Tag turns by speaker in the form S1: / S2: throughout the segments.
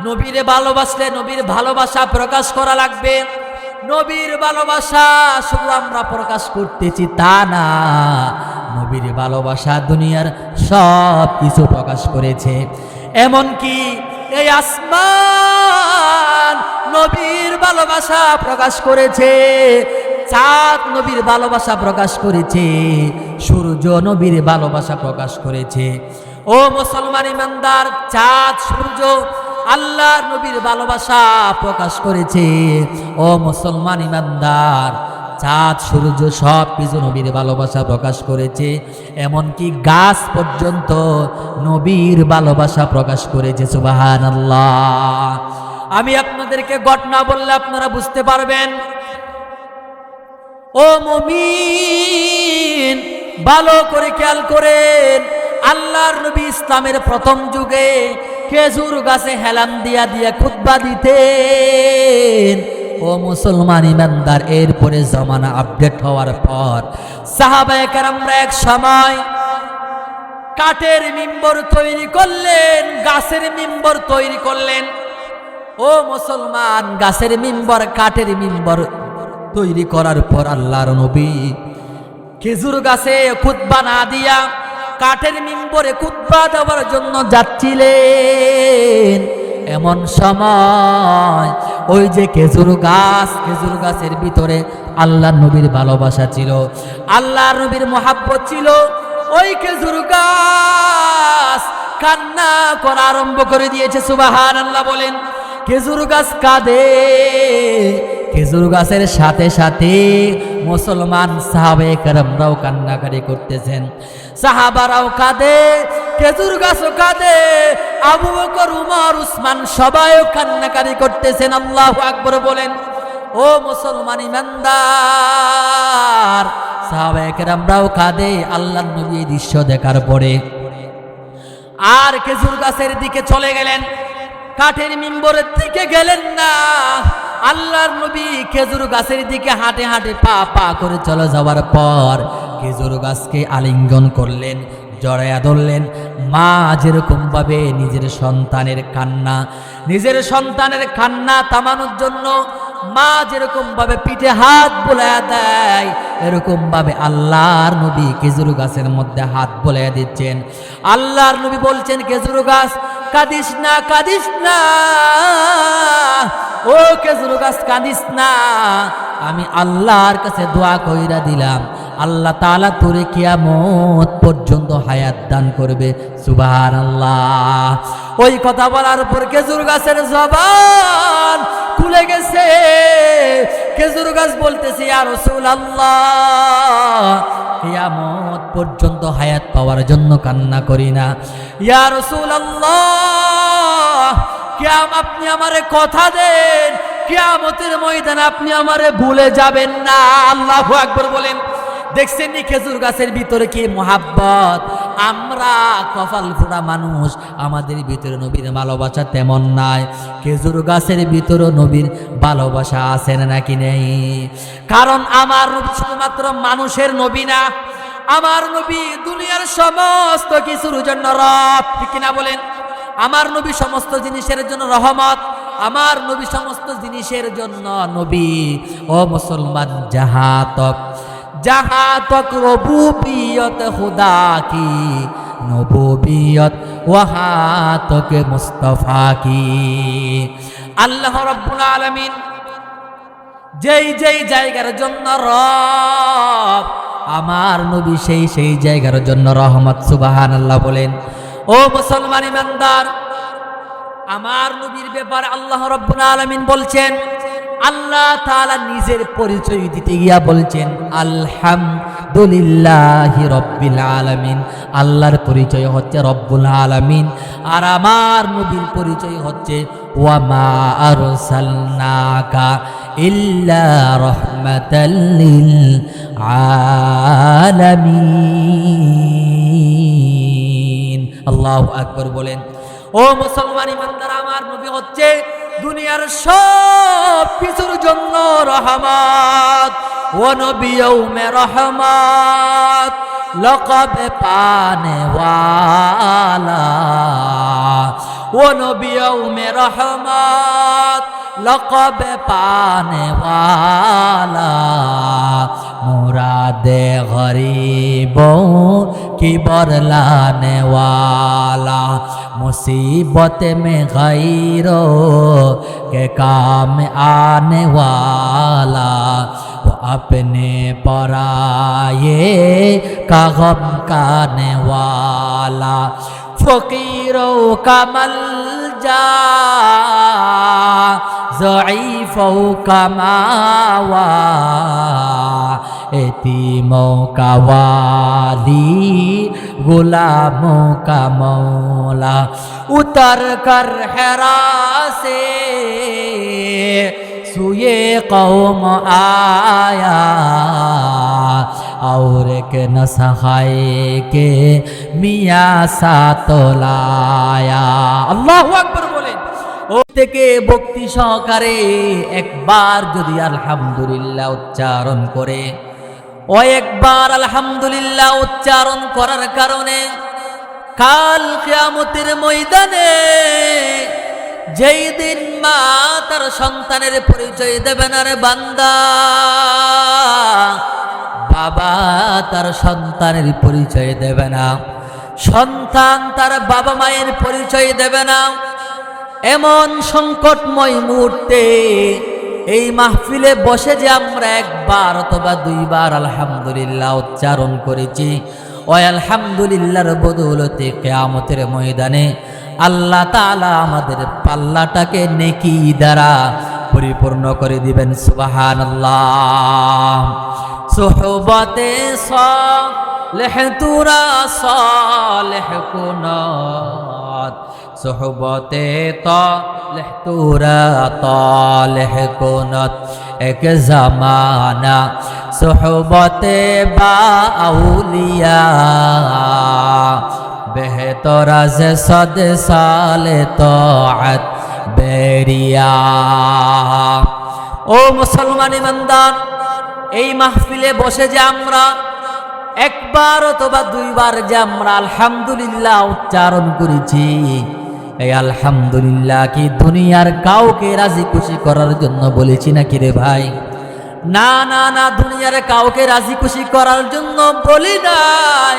S1: নবীরে ভালোবাসলে নবীর ভালোবাসা প্রকাশ করা লাগবে। নবীর ভালোবাসা শুধু আমরা প্রকাশ করতেছি তা না, নবীর ভালোবাসা দুনিয়ার সব কিছু প্রকাশ করেছে। এমনকি এই আসমান নবীর ভালোবাসা প্রকাশ করেছে, চাঁদ নবীর ভালোবাসা প্রকাশ করেছে, সূর্য নবীর ভালোবাসা প্রকাশ করেছে। ও মুসলমান ইমানদার, চাঁদ সূর্য আল্লাহর নবীর ভালোবাসা প্রকাশ করেছে। ও মুসলমান ইমানদার, চাঁদ সূর্য সব কিছু নবীর ভালোবাসা প্রকাশ করেছে। এমনকি গাছ পর্যন্ত নবীর ভালোবাসা প্রকাশ করেছে। সুবহানাল্লাহ। আমি আপনাদেরকে ঘটনা বললে আপনারা বুঝতে পারবেন। ও মুমিন, ভালো করে খেয়াল করেন, আল্লাহর নবী ইসলামের প্রথম যুগে খেজুর গাছে হেলান দিয়া দিয়া খুতবা দিতেন। ও মুসলমান ইমানদার, এরপরে জমানা আপডেট হওয়ার পর সাহাবায়ে কেরামরা এক সময় কাঠের মিম্বর তৈরি করলেন, গাছের মিম্বর তৈরি করলেন। ও মুসলমান, গাছের মিম্বর কাঠের মিম্বর তৈরি করার পর আল্লাহর নবী খেজুর গাছে খুতবা না দিয়া কাঠের মিম্বরে খুতবা দেওয়ার জন্য যাচ্ছিলেন। এমন সময় ওই যে খেজুর গাছের ভিতরে আল্লাহর নবীর ভালোবাসা ছিল, আল্লাহর নবীর মহাব্বত ছিল। ওই খেজুর গাছ কান্না করা আরম্ভ করে দিয়েছে। সুবহানাল্লাহ বলেন। খেজুর গাছ কাঁদে, খেজুর গাছের সাথে সাথে মুসলমান সাহাবায়ে কেরামরাও কান্নাকারি করতেছেন। সাহাবারাও কাঁদে, খেজুর গাছও কাঁদে, আবু বকর, উমর, উসমান সবাইও কান্নাকারি করতেছেন। আল্লাহু আকবার বলেন। ও মুসলমান ইমানদার, সাহাবায়ে কেরামরাও কাঁদে আল্লাহর নবী এই দৃশ্য দেখার পরে। আর খেজুর গাছের দিকে চলে গেলেন, কাঠের মিম্বরের দিকে গেলেন না। আল্লাহর নবী খেজুর গাছের দিকে হাঁটে হাঁটে পা পা করে চলে যাওয়ার পর খেজুর গাছকে আলিঙ্গন করলেন, জড়ায়া ধরলেন। মা যেরকম ভাবে নিজের সন্তানের কান্না থামানোর জন্য মা যেরকম ভাবে পিঠে হাত বুলায়া দেয়, এরকম ভাবে আল্লাহর নবী খেজুর গাছের মধ্যে হাত বুলায়া দিচ্ছেন। আল্লাহর নবী বলছেন, খেজুর গাছ কাঁদিস না, কাঁদিস না, ও খেজুর গাছ কাঁদিস না, আমি আল্লাহর কাছে দোয়া কইরা দিলাম, আল্লাহ তাআলা তোরে কিয়ামত পর্যন্ত হায়াত দান করবে। সুবহানাল্লাহ। ওই কথা বলার পর খেজুর গাছের জবান খুলে গেছে। খেজুর গাছ বলতেছে, ইয়া রাসূলুল্লাহ, কিয়ামত পর্যন্ত হায়াত পাওয়ার জন্য কান্না করি না। ইয়া রাসূলুল্লাহ, আপনি আমারে কথা দেন, কিয়ামতের ময়দানে আপনি আমারে ভুলে যাবেন না। আল্লাহু আকবার বলেন। দেখছেন নি খেজুর গাছের ভিতরে কি মোহাব্বত। আমরা কপাল ফোড়া মানুষ, আমাদের ভিতরে নবীর ভালোবাসা তেমন নাই। খেজুর গাছের ভিতরে নবীর ভালোবাসা আছে নাকি নেই? কারণ আমার নবী শুধুমাত্র মানুষের নবী না, আমার নবী দুনিয়ার সমস্ত কিছুর জন্য রব। ঠিক কিনা বলেন? আমার নবী সমস্ত জিনিসের জন্য রহমত, আমার নবী সমস্ত জিনিসের জন্য নবী। ও মুসলমান, जहाँ तक रबूबियत खुदा की नबूबियत वहाँ तक मुस्तफा की। আল্লাহ রাব্বুল আলামিন যেই যেই জায়গার জন্য রব, আমার নবী সেই সেই জায়গার জন্য রহমত। সুবহানাল্লাহ বলেন। ও মুসলমান ইমানদার, আমার নবীর ব্যাপারে আল্লাহ রাব্বুল আলামিন বলছেন, আল্লাহ তাআলা নিজের পরিচয় দিতে গিয়া বলছেন আলহামদুলিল্লাহি রাব্বিল আলামিন। আল্লাহর পরিচয় হচ্ছে রব্বুল আলামিন, আর আমার নবীর পরিচয় হচ্ছে ওয়া মা আরসালনাকা ইল্লা রাহমাতাল লিল আলামিন। আল্লাহু আকবার বলেন। ও মুসলমান ইমানদার, আমার নবী হচ্ছে দুনিয়ার সব কিছুর জন্য রহমত। ও নবী উম্মে রহমত, লকব পানে ওয়ালা। वो नबियों में रहमत लक़ब पाने वाला मुरादे गरीबों की बरलाने वाला मुसीबत में गैरों के काम आने वाला वो अपने पराये का गम काने वाला फकीरों का मलजा ज़ईफ़ों का मावा यतीमों का वाली गुलामों का मौला उतर कर हिरा से सुए कौम आया और के न सहाय के मियाँ सातो लाया। আল্লাহু আকবার বলেন। ও থেকে ভক্তি সহকারে একবার যদি আলহামদুলিল্লাহ উচ্চারণ করে ও একবার আলহামদুলিল্লাহ উচ্চারণ করার কারণে কাল কিয়ামতের ময়দানে যেই দিন মা তার সন্তানের পরিচয় দেবে না রে বান্দা, বাবা তার সন্তানের পরিচয় দেবে না, সন্তান তার বাবা মায়ের পরিচয় দেবে না, এমন সংকটময় মুহূর্তে এই মাহফিলে বসে যে আমরা একবার অথবা দুইবার আলহামদুলিল্লাহ উচ্চারণ করেছি, ওই আলহামদুলিল্লাহর বদৌলতে কিয়ামতের ময়দানে আল্লাহ তাআলা আমাদের পাল্লাটাকে নেকি দ্বারা পরিপূর্ণ করে দিবেন। সুবহানাল্লাহ। সুহবতে সালেহ তুরা সালেহ কুনাত সুহবতে তালেহ তুরা তালেহ কুনাত এক জামানা সুহবতে বা আউলিয়া बेहतर से सद साले तौअत बेरिया। ओ मुसलमान ईमानदार, এই মাহফিলে বসে যে আমরা একবার অথবা দুইবার যে আমরা আলহামদুলিল্লাহ উচ্চারণ করেছি, এই আলহামদুলিল্লাহ কি দুনিয়ার কাউকে রাজি খুশি করার জন্য বলেছি নাকি রে ভাই? না না না, দুনিয়ার কাউকে রাজি খুশি করার জন্য বলি নাই,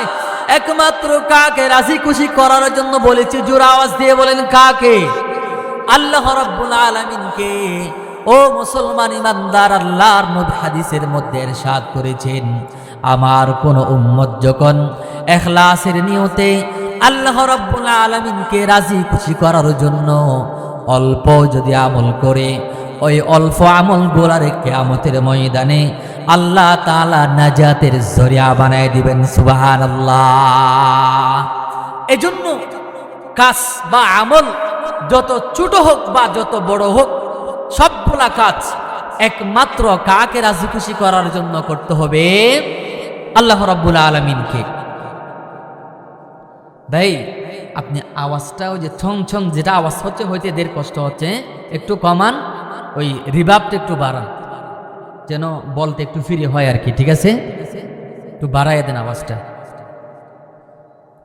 S1: একমাত্র কাকে রাজি খুশি করার জন্য বলেছি? জোরে আওয়াজ দিয়ে বলেন কাকে? আল্লাহ রাব্বুল আলামিনকে। ও মুসলমান ইমানদার, আল্লাহর নবী হাদিসের মধ্যে ইরশাদ করেছেন, আমার কোন উম্মত যখন ইখলাসের নিয়তে আল্লাহ রাব্বুল আলামিনকে রাজি খুশি করার জন্য অল্প যদি আমল করে, ওই অল্প আমল গোলারে কিয়ামতের ময়দানে আল্লাহ তাআলা নাজাতের জরিয়া বানায় দিবেন। সুবহানাল্লাহ। এজন্য কাজ বা আমল যত ছোট হোক বা যত বড় হোক, সবগুলা কাজ একমাত্র কাকে রাজি খুশি করার জন্য করতে হবে? আল্লাহ রাব্বুল আলামিনকে। ভাই আপনি আওয়াজটা ওই যে ছং ছং যেটা আওয়াজ হচ্ছে হইতে দের কষ্ট হচ্ছে, একটু কমান, ওই রিভাবটা একটু বাড়ান, যেন বলতে একটু ফ্রি হয় আর কি। ঠিক আছে, একটু বাড়াই দেন আওয়াজটা,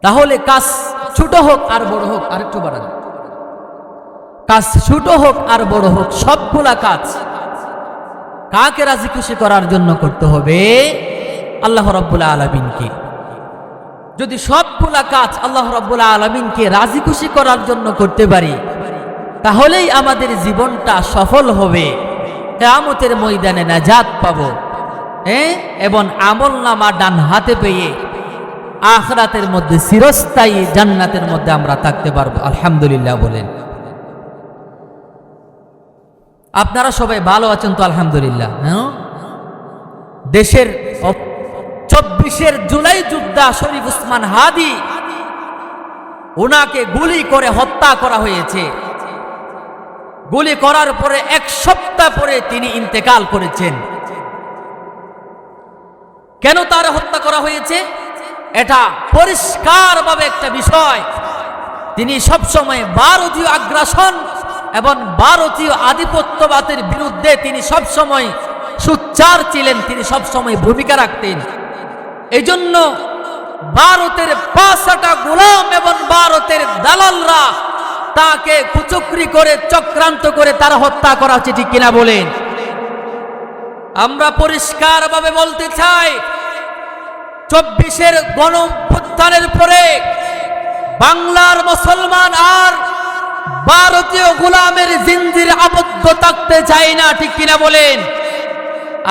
S1: তাহলে কাজ ছোট হোক আর বড় হোক, আর একটু বাড়ান। কাজ ছোট হোক আর বড় হোক, সবগুলা কাজ কাকে রাজি খুশি করার জন্য করতে হবে? আল্লাহ রাব্বুল আলামিনকে। যদি সবগুলা কাজ আল্লাহ রাব্বুল আলামিনকে রাজি খুশি করার জন্য করতে পারি, তাহলেই আমাদের জীবনটা সফল হবে, কিয়ামতের ময়দানে নাজাত পাবো, এবং আমলনামা ডান হাতে পেয়ে আখিরাতের মধ্যে চিরস্থায়ী জান্নাতের মধ্যে আমরা থাকতে পারবো। আলহামদুলিল্লাহ বলেন। আপনারা সবাই ভালো আছেন তো? আলহামদুলিল্লাহ। দেশের 24 জুলাই যোদ্ধা শরীফ উসমান হাদি, ওনাকে গুলি করে হত্যা করা হয়েছে। গুলি করার পরে 1 সপ্তাহ পরে তিনি ইন্তেকাল করেছেন। কেন তার হত্যা করা হয়েছে? এটা পরিষ্কারভাবে একটা বিষয়। তিনি সবসময় ভারতীয় আগ্রাসন এবং ভারতীয় আধিপত্যবাদের বিরুদ্ধে তিনি সবসময় সোচ্চার ছিলেন, তিনি সবসময় ভূমিকা রাখতেন। এই জন্য ভারতের 5টা গোলাম এবং ভারতের দালালরা তাকে কুচক্রি করে চক্রান্ত করে তারা হত্যা করা হচ্ছে, ঠিক কিনা বলেন? আমরা পরিষ্কারভাবে বলতে চাই, 24-এর গণঅভ্যুত্থানের পরে বাংলার মুসলমান আর ভারতীয় গোলামের জিনজিরে আবদ্ধ থাকতে চাই না, ঠিক কিনা বলেন?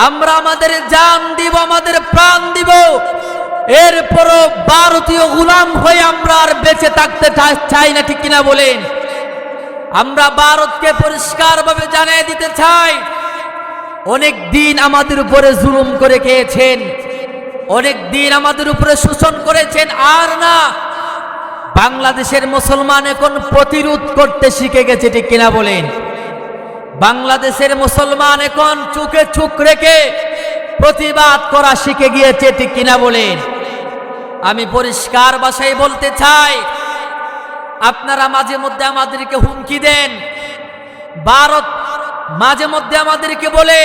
S1: আমরা আমাদের জান দিব, আমাদের প্রাণ দিব, এরপরও ভারতীয় গোলাম হয়ে আমরা আর বেঁচে থাকতে চাই না, ঠিক কিনা বলেন? আমরা ভারতকে পরিষ্কারভাবে জানিয়ে দিতে চাই, অনেক দিন আমাদের উপরে জুলুম করে খেয়েছেন, অনেক দিন আমাদের উপরে শোষণ করেছেন, আর না। বাংলাদেশের মুসলমান এখন প্রতিরোধ করতে শিখে গেছে, ঠিক কিনা বলেন? বাংলাদেশের মুসলমান এখন চোখে চোখ রেখে প্রতিবাদ করা শিখে গিয়েছে, ঠিক কিনা বলেন? আমি পরিষ্কার ভাষায় বলতে চাই, আপনারা মাঝে মধ্যে আমাদেরকে হুমকি দেন, ভারত মাঝে মধ্যে আমাদেরকে বলে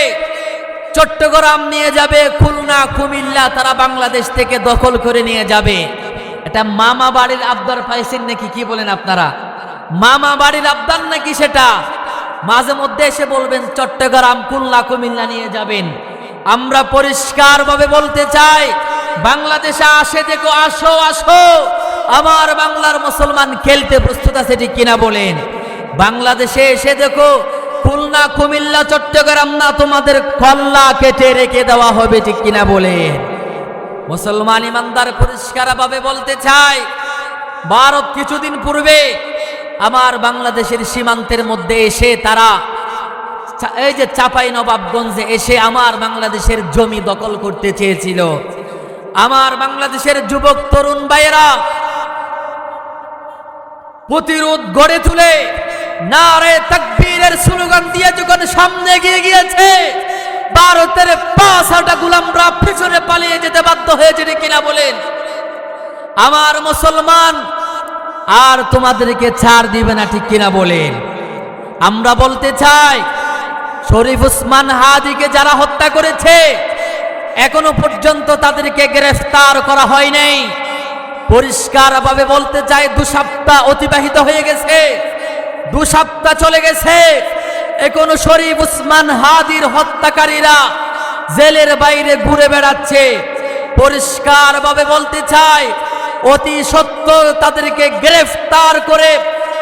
S1: চট্টগ্রাম নিয়ে যাবে, খুলনা কুমিল্লা তারা বাংলাদেশ থেকে দখল করে নিয়ে যাবে। এটা মামা বাড়ির আবদার পাইছেন নাকি? কি বলেন আপনারা? মামা বাড়ির আবদার নাকি সেটা? মাঝে মধ্যে এসে বলবেন চট্টগ্রাম খুলনা কুমিল্লা নিয়ে যাবেন। আমরা পরিষ্কারভাবে বলতে চাই, বাংলাদেশে আসে দেখো, আসো আসো, আমার বাংলার মুসলমান খেলতে প্রস্তুত আছে, ঠিক কিনা বলেন? বাংলাদেশে এসে দেখো, খুলনা কুমিল্লা চট্টগ্রাম না, তোমাদের কল্লা কেটে রেখে দেওয়া হবে, ঠিক কিনা বলেন? মুসলমান ইমানদার পরিষ্কারভাবে বলতে চাই, ভারত কিছুদিন পূর্বে আমার বাংলাদেশের সীমান্তের মধ্যে এসে তারা এই যে চাঁপাইনবাবগঞ্জে এসে আমার বাংলাদেশের জমি দখল করতে চেয়েছিল। আমার বাংলাদেশের যুবক তরুণ ভাইয়েরা প্রতিরোধ গড়ে তুলে নারে তাকবীরের স্লোগান দিয়ে যখন সামনে এগিয়ে গিয়েছে, ভারতের 5-6টা গোলামরা পিছনে পালিয়ে যেতে বাধ্য হয়েছে, ঠিক কিনা বলেন? আমার মুসলমান আর তোমাদেরকে ছাড় দিবে না, ঠিক কিনা বলেন? আমরা বলতে চাই, শরীফ ওসমান হাদিকে যারা হত্যা করেছে এখনো পর্যন্ত তাদেরকে গ্রেফতার করা হয় নাই। পরিষ্কারভাবে বলতে চাই, 2 সপ্তাহ অতিবাহিত হয়ে গেছে, 2 সপ্তাহ চলে গেছে, এখনো শরীফ ওসমান হাদির হত্যাকারীরা জেলের বাইরে ঘুরে বেড়াচ্ছে। পরিষ্কারভাবে বলতে চাই, অতি সত্বর তাদেরকে গ্রেফতার করে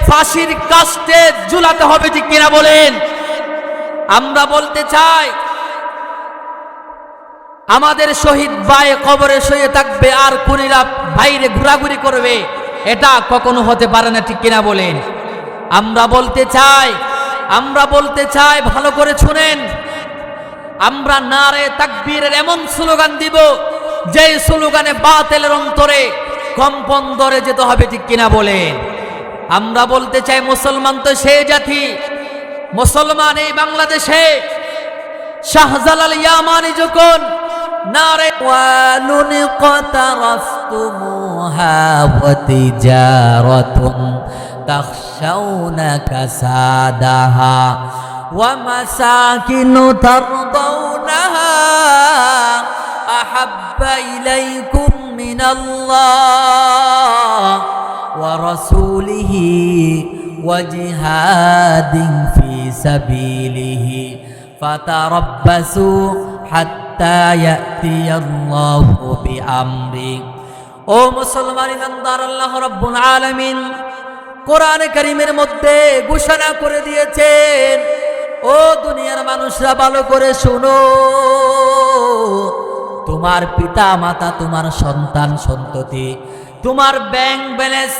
S1: ফাঁসির কাস্টে ঝুলাতে হবে, ঠিক কিনা বলেন? আমরা বলতে চাই, আমাদের শহীদ ভাই কবরে শুয়ে থাকবে আর খুনিরা বাইরে ঘোরাঘুরি করবে, এটা কখনো হতে পারে না, ঠিক কিনা বলেন? আমরা বলতে চাই, ভালো করে শুনেন, আমরা নারে তাকবীরের এমন স্লোগান দিব যে স্লোগানে বাতিলের অন্তরে কম্পন ধরে যেতে হবে, ঠিক কিনা বলেন? আমরা বলতে চাই, মুসলমান তো সেই জাতি, মুসলমান এই বাংলাদেশে শাহজালাল ইয়ামানি যখন নারে ওয়ালুন কতারাফতুমুহা ওয়া তিজারাতুন তাখশাউনা কাসাদাহা ওয়া মাসাকিনু তারদাউনাহা আহাব্বা ইলাইকুম মিনাল্লাহ ওয়া রাসূলিহি ওয়া জিহাদিন ফি সাবিলিহি ফাতারাব্বাসু হাত্তা ইয়াতিয়াল্লাহু বিআমরি। ও মুসলমান ইমানদার, আল্লাহ রাব্বুল আলামিন কোরআনে কারীমের মধ্যে ঘোষণা করে দিয়েছেন, ও দুনিয়ার মানুষরা ভালো করে শোনো, তোমার পিতা মাতা, তোমার সন্তান সন্ততি, তোমার ব্যাংক ব্যালেন্স,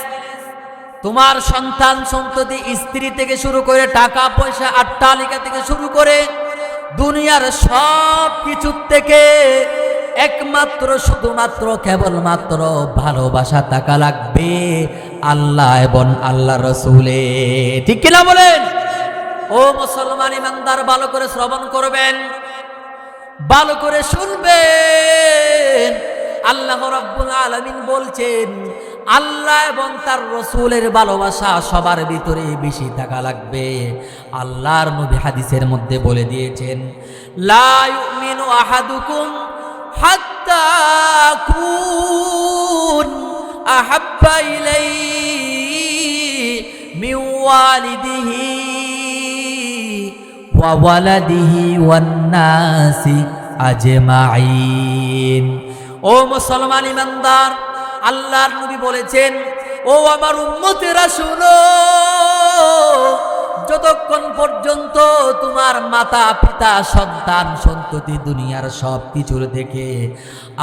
S1: তোমার সন্তান সন্ততি, স্ত্রী থেকে শুরু করে টাকা পয়সা, অট্টালিকা থেকে শুরু করে দুনিয়ার সব কিছু থেকে একমাত্র শুধুমাত্র কেবলমাত্র ভালোবাসা থাকা লাগবে আল্লাহ এবং আল্লাহ রসুলে, ঠিক কিনা বলেন? ও মুসলমান ইমানদার, ভালো করে শ্রবণ করবেন, ভালো করে শুনবেন। আল্লাহ রাব্বুল আলামিন বলছেন, আল্লাহ এবং তার রসুলের ভালোবাসা সবার ভিতরে বেশি থাকা লাগবে। আল্লাহর নবী হাদিসের মধ্যে বলে দিয়েছেন, লা ইউমিনু আহাদুকুম হাত্তা কুন আহাব্বা ইলাইহি মিন ওয়ালিদিহি ওয়া ওয়ালাদিহি ওয়ান নাসি আজমাইন। ও মুসলমান ইমানদার, আল্লাহর নবী বলেছেন, ও আমার উম্মতেরা শুনো, যতক্ষণ পর্যন্ত তোমার মাতা পিতা সন্তান সন্ততি দুনিয়ার সব কিছুর থেকে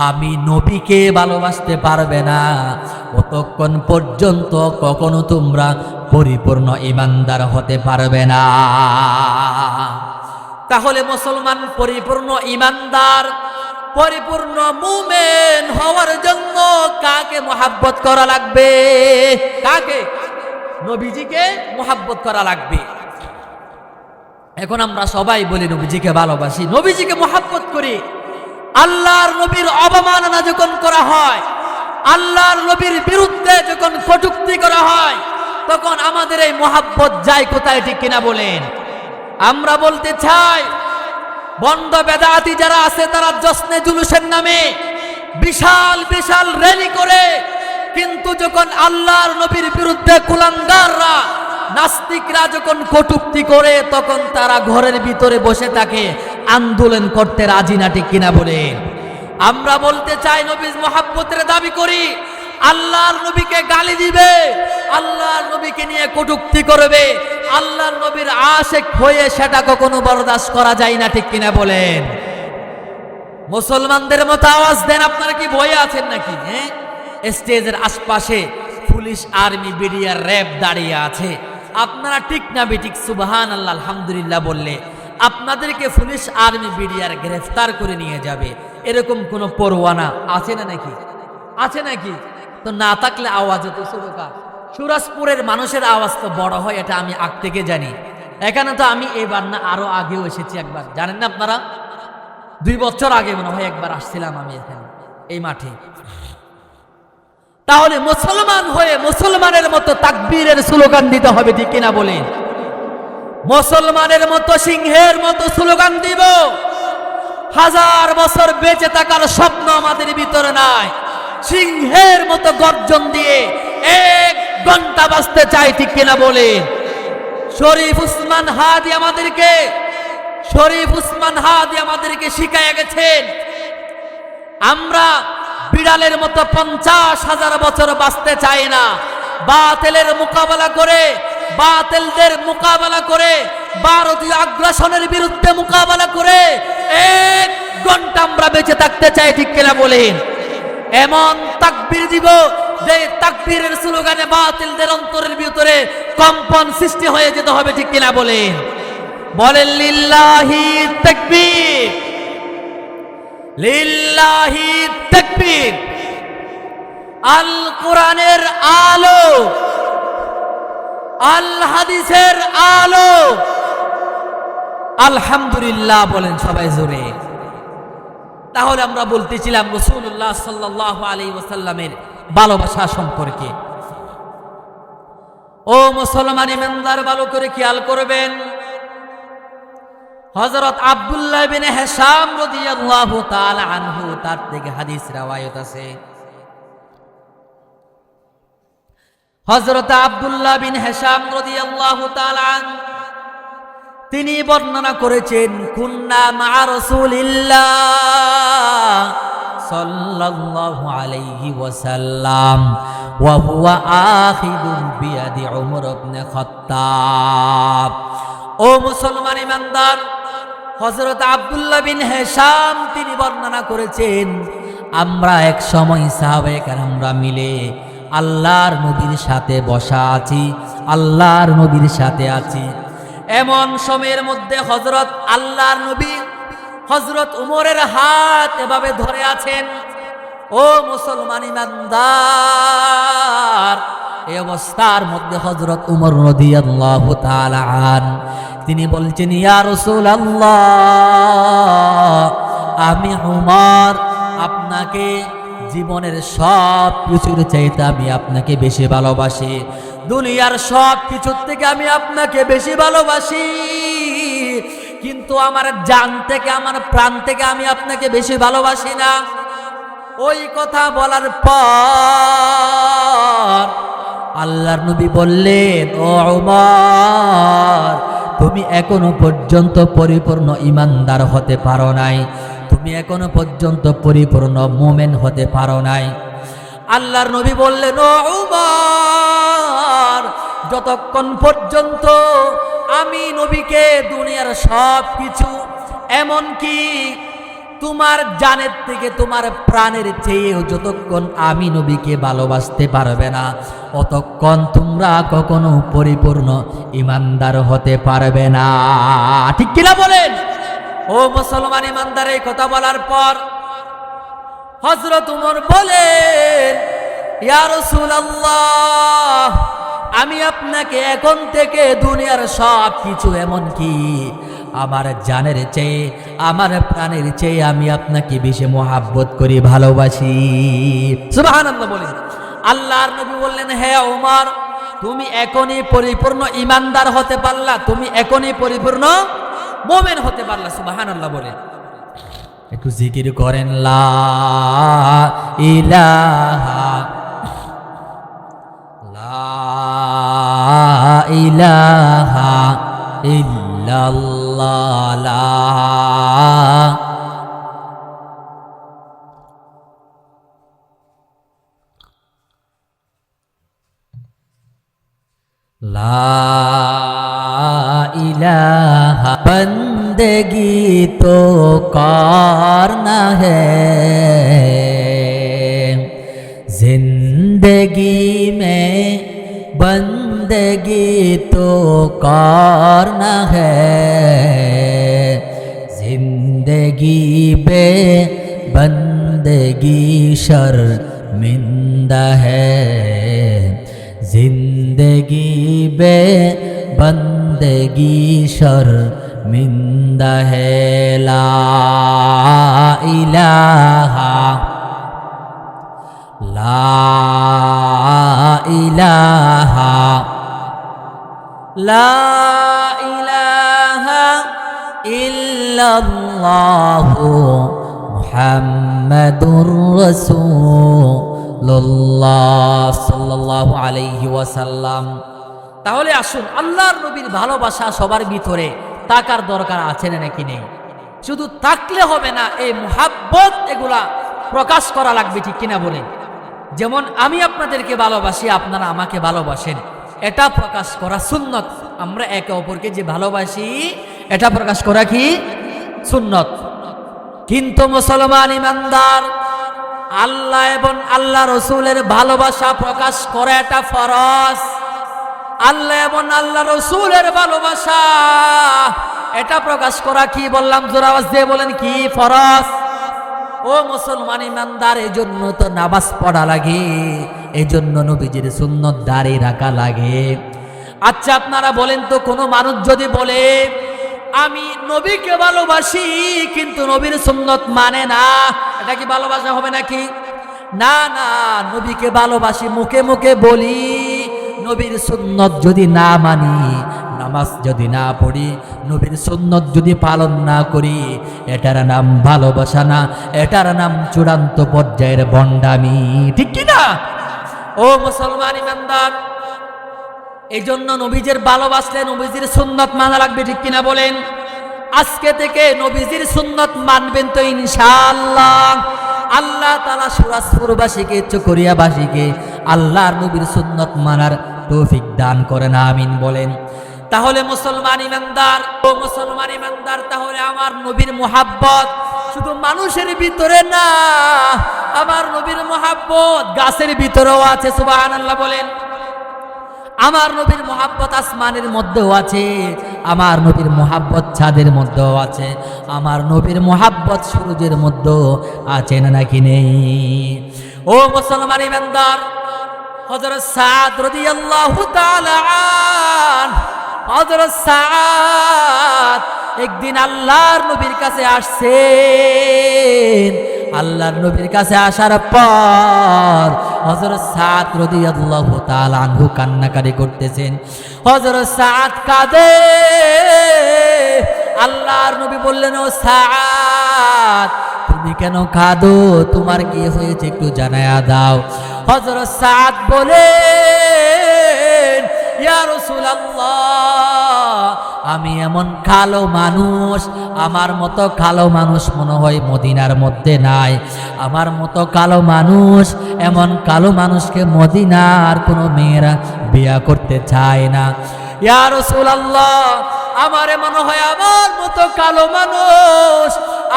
S1: আমি নবীকে ভালোবাসতে পারবে না, ততক্ষণ পর্যন্ত কখনো তোমরা পরিপূর্ণ ঈমানদার হতে পারবে না। তাহলে মুসলমান পরিপূর্ণ ঈমানদার, পরিপূর্ণ মুমিন হওয়ার জন্য কাকে মুহাব্বত করা লাগবে? কাকে? নবীজিকে মুহাব্বত করা লাগবে। এখন আমরা সবাই বলি নবীজিকে ভালোবাসি, নবীজিকে মুহাব্বত করি। আল্লাহর নবীর অবমাননা যখন করা হয়, আল্লাহর নবীর বিরুদ্ধে যখন কটূক্তি করা হয়, তখন আমাদের এই মুহাব্বত যায় কোথায়? ঠিক কিনা বলেন? আমরা বলতে চাই, বন্ড বেদাতি যারা আছে তারা জশ্নে জুলুসের নামে বিশাল বিশাল র্যালি করে, কিন্তু যখন আল্লাহর নবীর বিরুদ্ধে কুলাঙ্গাররা নাস্তিকরা যখন কটূক্তি করে, তখন তারা ঘরের ভিতরে বসে থাকে, আন্দোলন করতে রাজি না। ঠিক কিনা বলেন? আমরা বলতে চাই, নবীর মুহাব্বতের দাবি করি, আল্লাহর নবীকে গালি দিবে, আল্লাহর নবীকে নিয়ে কটূক্তি করবে, আল্লাহর নবীর আশিক হয়ে সেটা কখনো বরদাস্ত করা যায় না। ঠিক কিনা বলেন? মুসলমানদের মতো আওয়াজ দেন। আপনারা কি ভয়ে আছেন নাকি? স্টেজের আশপাশে পুলিশ, আর্মি, বিডিআর, র্যাব দাঁড়িয়ে আছে, আপনারা ঠিক না বেঠিক সুবহানাল্লাহ আলহামদুলিল্লাহ বললে আপনাদেরকে পুলিশ, আর্মি, বিডিআর গ্রেফতার করে নিয়ে যাবে, এরকম কোন পরোয়ানা আছে না নাকি? আছে নাকি? তো না থাকলে আওয়াজ হতো ছোটকা। সুরাজপুরের মানুষের আওয়াজ তো বড় হয়, এটা আমি আগ থেকে জানি। এখানে তো আমি এবার না আরো আগেও এসেছি একবার, জানেন না আপনারা? 2 বছর আগে মনে হয় একবার আসছিলাম আমি এখানে এই মাঠে। তাহলে মুসলমান হয়ে মুসলমানের মতো তাকবীরের স্লোগান দিতে হবে। ঠিক কিনা বলেন? মুসলমানের মতো সিংহের মতো স্লোগান দিব। 1000 বছর বেঁচে থাকার স্বপ্ন আমাদের ভিতরে নাই, সিংহের মতো গর্জন দিয়ে 1 ঘন্টা বাঁচতে চাই। ঠিক কিনা বলেন? শরীফ উসমান হাদি আমাদেরকে শিখাইয়া গেছেন, আমরা বিড়ালের মতো 50,000 বছর বাঁচতে চাই না। বাতিলের মোকাবেলা করে, বাতিলদের মোকাবেলা করে, ভারতীয় আগ্রাসনের বিরুদ্ধে মোকাবেলা করে 1 ঘন্টা আমরা বেঁচে থাকতে চাই। ঠিক কিনা বলেন? এমন তাকবীর দিব যে তাকবীরের স্লোগানে বাতিলদের অন্তরের ভিতরে কম্পন সৃষ্টি হয়ে যেতে হবে। ঠিক কিনা বলেন? বলেন লিল্লাহি তাকবীর, লিল্লাহি তাকবীর। আল কোরআনের আলো, আল হাদিসের আলো, আলহামদুলিল্লাহ বলেন সবাই জোরে। তাহলে আমরা বলতেছিলাম রাসূলুল্লাহ সাল্লাল্লাহু আলাইহি ওয়াসাল্লামের ভালোবাসা সম্পর্কে। ও মুসলমান ইমানদার, ভালো করে খেয়াল করবেন, হযরত আব্দুল্লাহ বিন হিশাম রাদিয়াল্লাহু তাআলা আনহু, তার থেকে হাদিস রওয়ায়াত আছে। হযরত আব্দুল্লাহ বিন হিশাম রাদিয়াল্লাহু তাআলা আনহু তিনি বর্ণনা করেছেন, কুন্না মা রাসূলিল্লাহ সাল্লাল্লাহু আলাইহি ওয়াসাল্লাম ওয়া হুয়া আখিযুন বিয়াদি উমর ইবনে খাত্তাব। ও মুসলমান ইমানদার, হযরত আব্দুল্লাহ বিন হিশাম তিনি বর্ণনা করেছেন, আমরা এক সময় সাহাবায়ে কেরামরা মিলে আল্লাহর নবীর সাথে বসা আছি, আল্লাহর নবীর সাথে আছি। এমন সময়ের মধ্যে হযরত আল্লাহর নবী হযরত উমরের হাত এভাবে ধরে আছেন। ও মুসলমান ইমানদার, এই অবস্থার মধ্যে হযরত উমর রাদিয়াল্লাহু তাআলা আন তিনি বলছেন, ইয়া রাসূলুল্লাহ, আমি উমর আপনাকে জীবনের সব কিছুর চাইতে আমি আপনাকে বেশি ভালোবাসি, দুনিয়ার সব কিছুর থেকে আমি আপনাকে বেশি ভালোবাসি, কিন্তু আমার জান থেকে, আমার প্রাণ থেকে আমি আপনাকে বেশি ভালোবাসি না। ওই কথা বলার পর আল্লাহর নবী বললেন, ও ওমর, তুমি এখনো পর্যন্ত পরিপূর্ণ ঈমানদার হতে পারো নাই, তুমি এখনো পর্যন্ত পরিপূর্ণ মুমিন হতে পারো নাই। আল্লাহর নবী বললেন, ও ওমর, যতক্ষণ পর্যন্ত আমি নবীকে দুনিয়ার সব কিছু, এমনকি তোমার জানের থেকে তোমার প্রাণের চেয়েও যতক্ষণ আমি নবীকে ভালোবাসতে পারবে না, অতক্ষণ তোমরা কখনো পরিপূর্ণ ঈমানদার হতে পারবে না। ঠিক কিনা বলেন? ও মুসলমান ঈমানদার, এই কথা বলার পর হযরত ওমর বলেন, ইয়া রাসূলুল্লাহ, আমি আপনাকে এখন থেকে দুনিয়ার সব কিছু, এমনকি আমার জানের চেয়ে, আমার প্রাণের চেয়ে আমি আপনাকে বেশি মোহাব্বত করি, ভালোবাসি। সুবহানাল্লাহ বলেন। আল্লাহর নবী বললেন, হে ওমর, তুমি এখনই পরিপূর্ণ ঈমানদার হতে পারলা, তুমি এখনই পরিপূর্ণ মুমিন হতে পারলা। সুবহানাল্লাহ বলেন। একটু জিকির করেন, লা ইলাহা ইলাহা ইল্লাল্লাহ, লা इलाहा बंदगी तो करना है, जिंदगी में बंदगी तो करना है, जिंदगी बे बंदगी शर्मिंदा है, जिंदगी बे बंदगी शर्मिंदा है, ला इलाहा ला इलाहा ला इलाहा इल्लल्लाहु मुहम्मदुर রাসূলুল্লাহ সাল্লাল্লাহু আলাইহি ওয়াসাল্লাম। তাহলে আসুন, আল্লাহর নবীর ভালোবাসা সবার ভিতরে থাকার দরকার আছে নাকি নেই? শুধু থাকলে হবে না, এই মুহাব্বত এগুলা প্রকাশ করা লাগবে। ঠিক কিনা বলেন? যেমন আমি আপনাদেরকে ভালোবাসি, আপনারা আমাকে ভালোবাসেন, এটা প্রকাশ করা সুন্নত। আমরা একে অপরকে যে ভালোবাসি এটা প্রকাশ করা কি সুন্নত। কিন্তু মুসলমান ঈমানদার, আল্লাহ এবং আল্লাহ রসুলের ভালোবাসা প্রকাশ করা এটা ফরজ। আল্লাহ এবং আল্লাহ রসুলের ভালোবাসা এটা প্রকাশ করা কি বললাম? জোরে আওয়াজ দিয়ে বলেন, কি ফরজ? ও মুসলমান ঈমানদার, এই জন্য তো নামাজ পড়া লাগে, এই জন্য নবীজির সুন্নত দাঁড়িয়ে রাখা লাগে। আচ্ছা আপনারা বলেন তো, কোনো মানুষ যদি বলে আমি নবীকে ভালোবাসি কিন্তু নবীর সুন্নত মানে না, এটা কি ভালোবাসা হবে নাকি? না না, নবীকে ভালোবাসি মুখে মুখে বলি, নবীর সুন্নত যদি না মানি, নামাজ যদি না পড়ি, নবীর সুন্নত যদি পালন না করি, এটার নাম ভালোবাসা না, এটার নাম চূড়ান্ত পর্যায়ের ভণ্ডামি। ঠিক কি না? ও মুসলমান ঈমানদার, এই জন্য নবীজির ভালোবাসলে নবীজির সুন্নত মানা লাগবে। ঠিক কিনা বলেন? আজকে থেকে নবীজির সুন্নত মানবেন তো ইনশাআল্লাহ। আল্লাহ তাআলা সুরাজপুরবাসীকে, চকরিয়াবাসীকে আল্লাহর নবীর সুন্নত মানার তৌফিক দান করেন, আমিন বলেন। তাহলে মুসলমান ঈমানদার, ও মুসলমান ঈমানদার, তাহলে আমার নবীর মুহাব্বত শুধু মানুষের ভিতরে না, আমার নবীর মুহাব্বত গাছের ভিতরেও আছে। সুবহানাল্লাহ বলেন। আমার নবীর মুহাব্বত আসমানের মধ্যেও আছে, আমার নবীর মুহাব্বত ছাদের মধ্যেও আছে, আমার নবীর মুহাব্বত সূর্যের মধ্যেও আছে না নাকি নেই? ও মুসলমান ঈমানদার, হযরত সাদ রাদিয়াল্লাহু তাআলা আনহু, হযরত সাদ একদিন আল্লাহর নবীর কাছে আসছেন। আল্লাহর নবীর কাছে আসার পর হযরত সাদ রাদিয়াল্লাহু তাআলা আনহু কান্নাকারি করতেছেন। হযরত সাদ কাঁদে। আল্লাহর নবী বললেন, ও সাদ, তুমি কেন কাঁদো? তোমার কি হয়েছে একটু জানায়া দাও। হযরত সাদ বলে, ইয়া রাসূলুল্লাহ, আমি এমন কালো মানুষ, আমার মতো কালো মানুষ মনে হয় মদিনার মধ্যে নাই। আমার মতো কালো মানুষ, এমন কালো মানুষকে মদিনার কোনো মেয়েরা বিয়া করতে চায় না। ইয়া রাসূলুল্লাহ, আমারে মনে হয় আমার মতো কালো মানুষ,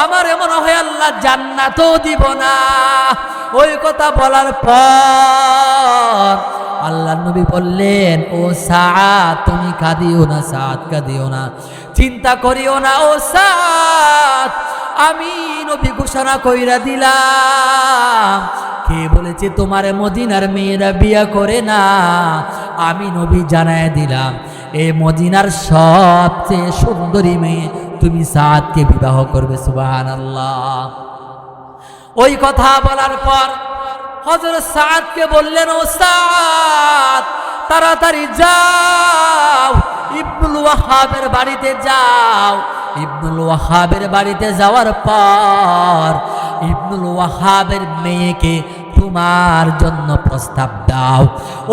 S1: আমারে মনে হয় আল্লাহ জান্নাতও দিব না। ওই কথা বলার পর আল্লাহ নবী বললেন, ও সাআদ, তুমি কাঁদিও না, সাআদ কাঁদিও না, চিন্তা করিও না ও সাআদ, আমি নবী ঘোষণা কইরা দিলাম। কে বলেছে তোমার মদিনার মেয়েরা বিয়া করে না? আমি নবী জানায় দিলাম, এই মদিনার সবচেয়ে সুন্দরী মেয়ে তুমি সাআদকে বিবাহ করবে। সুবহানাল্লাহ। ওই কথা বলার পর হযরত সাআদকে বললেন, ও সাআদ, তাড়াতাড়ি যাও, ইবনুল ওয়াহাবের বাড়িতে যাও। ইবনুল ওয়াহাবের বাড়িতে যাওয়ার পর ইবনুল ওয়াহাবের মেয়েকে তোমার জন্য প্রস্তাব দাও।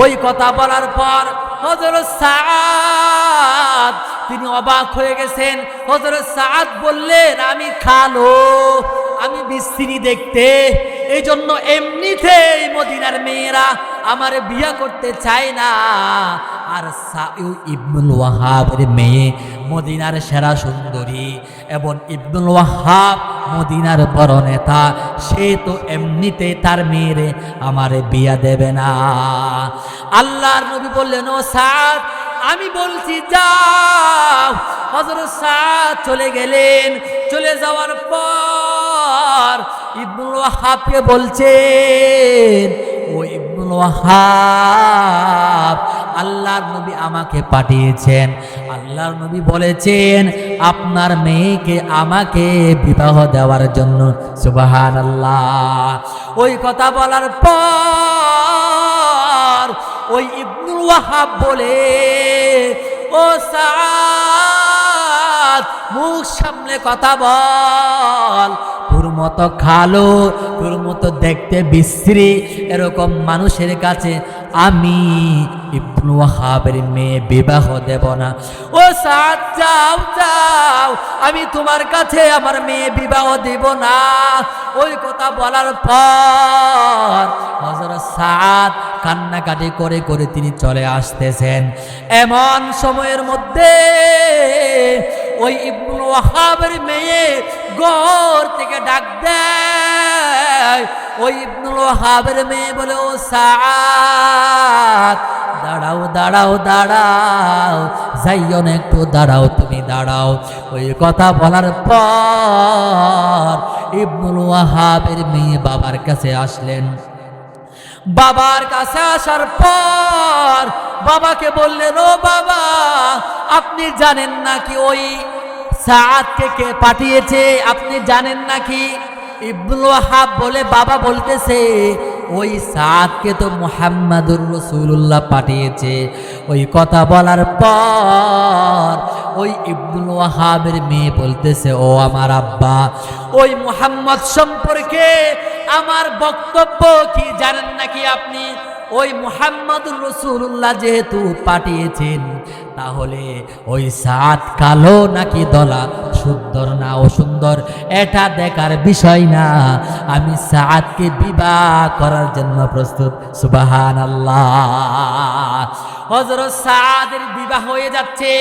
S1: ওই কথা বলার পর হযরত সাআদ তিনি অবাক হয়ে গেছেন। হযরত সাআদ বললেন, আমি কালো, আমি বিশ্রী দেখতে, এই জন্য এমনিতেই মদিনার মেয়েরা আমার বিয়া করতে চায় না। আর ইবনুল ওয়াহাবের মেয়ে মদিনার সেরা সুন্দরী, এবং ইবনুল ওয়াহাব মদিনার বড় নেতা, সে তো এমনিতে তার মেয়েরে আমারে বিয়া দেবে না। আল্লাহর নবী বললেন, ও সাআদ, আমি বলছি যাও। হযরত সাআদ চলে গেলেন। চলে যাওয়ার পর ইবনুল ওয়াহাবকে বলছেন, ও ইবনুল ওয়াহাব, আল্লাহর নবী আমাকে পাঠিয়েছেন। আল্লাহর নবী বলেছেন আপনার মেয়েকে আমাকে বিবাহ দেওয়ার জন্য। সুবহানাল্লাহ। ওই কথা বলার পর ওই ইবনুল ওয়াহাব বলে, ও সাআদ, মুখ সামলে কথা বল, তোর মতো খালো, তোর মতো দেখতে বিশ্রী এরকম মানুষের কাছে আমি ইবনুল ওয়াহাবের মেয়ে বিবাহ দেব না। ও সাআদ, যাও যাও, আমি তোমার কাছে আমার মেয়ে বিবাহ দেব না। ওই কথা বলার পর হযরত সাআদ কান্নাকাটি করে করে তিনি চলে আসতেছেন। এমন সময়ের মধ্যে ওই ইবনুল ওয়াহাবের মেয়ে ঘর থেকে ডাক দেয়। ওই ইবনুল ওয়াহাবের মেয়ে বলে, ও সাআদ, দাঁড়াও দাঁড়াও দাঁড়াও, যাইও না, একটু দাঁড়াও, তুমি দাঁড়াও। ওই কথা বলার পর ইবনুল ওয়াহাবের মেয়ে বাবার কাছে আসলেন। বাবার কাছে আসার পর বাবাকে বললেন, ও বাবা, আপনি জানেন নাকি ওই সাআদকে কে পাঠিয়েছে? আপনি জানেন নাকি? ইবনুল ওয়াহাব বলে, বাবা বলতেছে ওই সাআদকে তো মুহাম্মাদুর রাসূলুল্লাহ পাঠিয়েছে। ওই কথা বলার পর ওই ইবনুল ওয়াহাবের মেয়ে বলতেছে, ও আমার আব্বা, ওই মুহাম্মদ সম্পর্কে আমার বক্তব্য কি জানেন নাকি আপনি? ওই মুহাম্মাদুর রাসূলুল্লাহ যেহেতু পাঠিয়েছেন, তাহলে ওই সাআদ কালো নাকি ধলা, সুন্দর না অসুন্দর, এটা দেখার বিষয় না, আমি সাআদকে বিবাহ করার জন্য প্রস্তুত। সুবহানাল্লাহ। হযরত সাআদের বিবাহ হয়ে যাচ্ছে।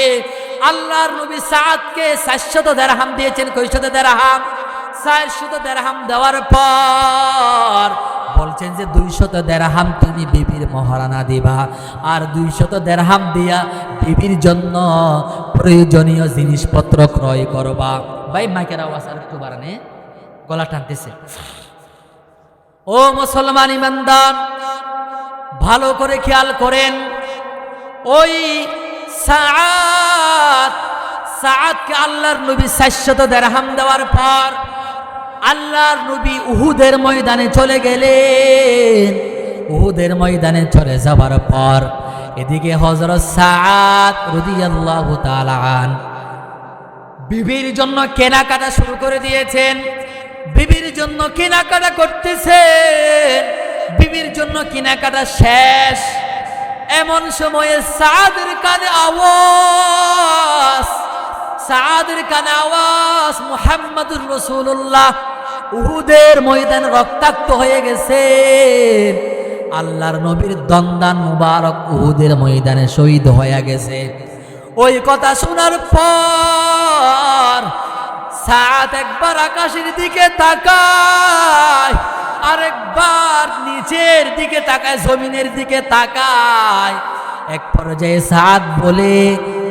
S1: আল্লাহর নবী সাআদকে 400 দিরহাম দিয়েছেন। কয়শত দিরহাম? 400 দিরহাম দেওয়ার পর বলছেন যে 200 দিরহাম তুমি বিবির মহারানা দিবা, আর 200 দিরহাম দিয়া বিবির জন্য প্রয়োজনীয় জিনিসপত্র ক্রয় করবা। ভাই মাইকের আওয়াজ আর একটু বাড়ানে, গলা টানতেছে। ও মুসলমান ইমানদার, ভালো করে খেয়াল করেন। ওই সাআদকে আল্লাহর নবী 400 দিরহাম দেওয়ার পর আল্লাহর নবী উহুদের ময়দানে চলে গেলেন। উহুদের ময়দানে চলে যাবার পর এদিকে হযরত সাআদ রাদিয়াল্লাহু তাআলা আন বিবির জন্য কেনাকাটা শুরু করে দিয়েছেন। বিবির জন্য কেনাকাটা করতেছেন। বিবির জন্য কেনাকাটা শেষ। এমন সময়ে সাদের কানে আওয়াজ, মুহাম্মাদুর রাসূলুল্লাহ উহুদের ময়দান রক্তাক্ত হয়ে গেছে। আল্লাহর নবীর দন্দান মুবারক উহুদের ময়দানে শহীদ হয়ে গেছে। ওই কথা শোনার পর সাদ একবার আকাশের দিকে তাকায়, আরেকবার নিচের দিকে তাকায়, জমিনের দিকে তাকায়। এক পর্যায়ে সাদ বলে,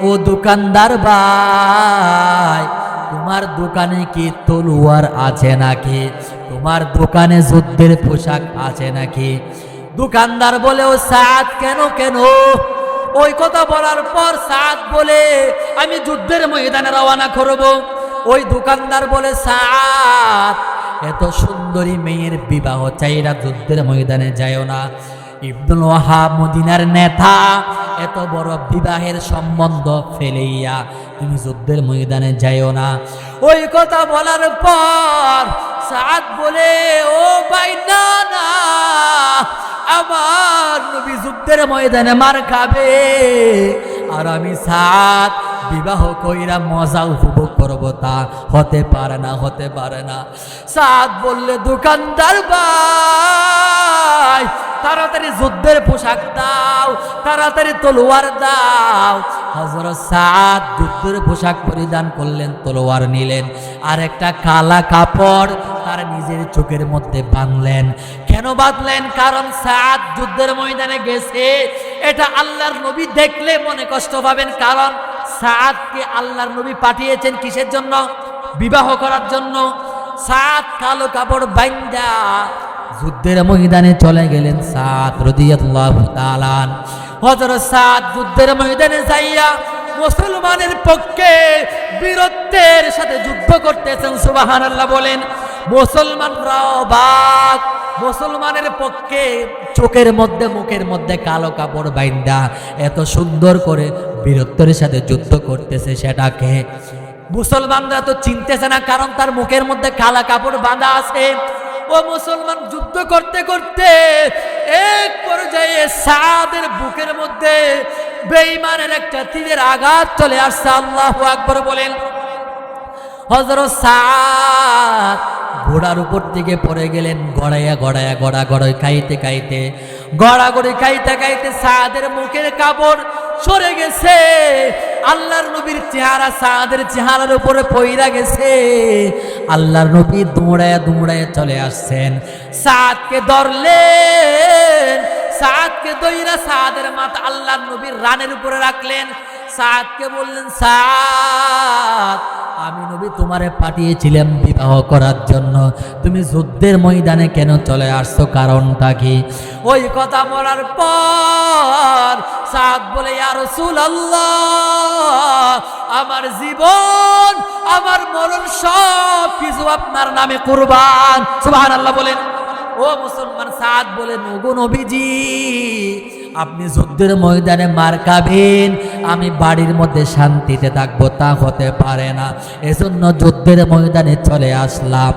S1: ও দোকানদার ভাই, তোমার দোকানে কি তলোয়ার আছে নাকি? তোমার দোকানে যুদ্ধের পোশাক আছে নাকি? দোকানদার বলে, ও সাদ কেন কেন? ওই কথা বলার পর সাদ বলে, আমি যুদ্ধের ময়দানে রওনা করব। ওই দোকানদার বলে, সাদ এত সুন্দরী মেয়ের বিবাহ চাইরা যুদ্ধের ময়দানে যায়ও না। ইবনুল ওয়াহাব মদিনার নেতা, এত বড় বিবাহের সম্বন্ধ ফেলেইয়া তুমি যুদ্ধের ময়দানে যাইও না। ওই কথা বলার পর সাদ বলে, ও ভাই না না, আমার নবী যুদ্ধের ময়দানে মার খাবে, আর আমি সাদ বিবাহ কইরা মজা উপভোগ করবো, তা হতে পারে না, হতে পারে না। সাদ বললে, দোকানদার ভাই, তাড়াতাড়ি যুদ্ধের পোশাক দাও, তাড়াতাড়ি তলোয়ার দাও। হযরত সাদ যুদ্ধের পোশাক পরিধান করলেন, তলোয়ার নিলেন, আর একটা কালা কাপড় তার নিজের চোখের মধ্যে বাঁধলেন। কেন বাঁধলেন? কারণ সাদ যুদ্ধের ময়দানে গেছে, এটা আল্লাহর নবী দেখলে মনে কষ্ট পাবেন। কারণ সাদকে আল্লাহর নবী পাঠিয়েছেন কিসের জন্য? বিবাহ করার জন্য। সাদ কালো কাপড় বাইন্দা যুদ্ধের ময়দানে চলে গেলেন। সাদ রাদিয়াল্লাহু তাআলা হযরত সাদ যুদ্ধের ময়দানে যাইয়া মুসলমানের পক্ষে বীরত্বের সাথে যুদ্ধ করতেছেন। সুবহানাল্লাহ বলেন। মুসলমানরা অবাক, মুসলমানের পক্ষে চোখের মধ্যে মুখের মধ্যে কালো কাপড় বাইন্দা এত সুন্দর করে বীরত্বের সাথে যুদ্ধ করতেছে, সেটাকে মুসলমানরা তো চিনতেছে না, কারণ তার মুখের মধ্যে কালা কাপড় বাঁধা আছে। ও মুসলমান যুদ্ধ করতে করতে এক পর্যায়ে সাদের বুকের মধ্যে বেঈমানের একটা তীরের আঘাত চলে আসছে। আল্লাহু আকবার বলেন। হযরত সাদ ঘোড়ার উপর থেকে পড়ে গেলেন, গড়াগড়ি খাইতে সাদের মুখের কাপড় সরে গেছে। আল্লাহর নবীর চেহারা সাদের চেহারার উপরে পইরা গেছে। আল্লাহর নবী দৌড়ায় চলে আসছেন, সাদকে ধরলেন, সাদকে দইরা সাদের মাথা আল্লাহর নবীর রানের উপরে রাখলেন। সাদকে বললেন, সাদ আমি নবী তোমারে পাঠিয়েছিলাম বিবাহ করার জন্য, তুমি যুদ্ধের ময়দানে কেন চলে আসছো, কারণটা কি? ওই কথা বলার পর সাদ বলে, ইয়া রাসূলুল্লাহ, আমার জীবন আমার মরণ সব কিছু আপনার নামে কুরবান। সুবহানাল্লাহ বলেন। ও মুসলমান, সাদ বলেন, ওগো নবীজি, আপনি যুদ্ধের ময়দানে মার খাবেন, আমি বাড়ির মধ্যে শান্তিতে থাকবো, তা হতে পারে না। এজন্য যুদ্ধের ময়দানে চলে আসলাম।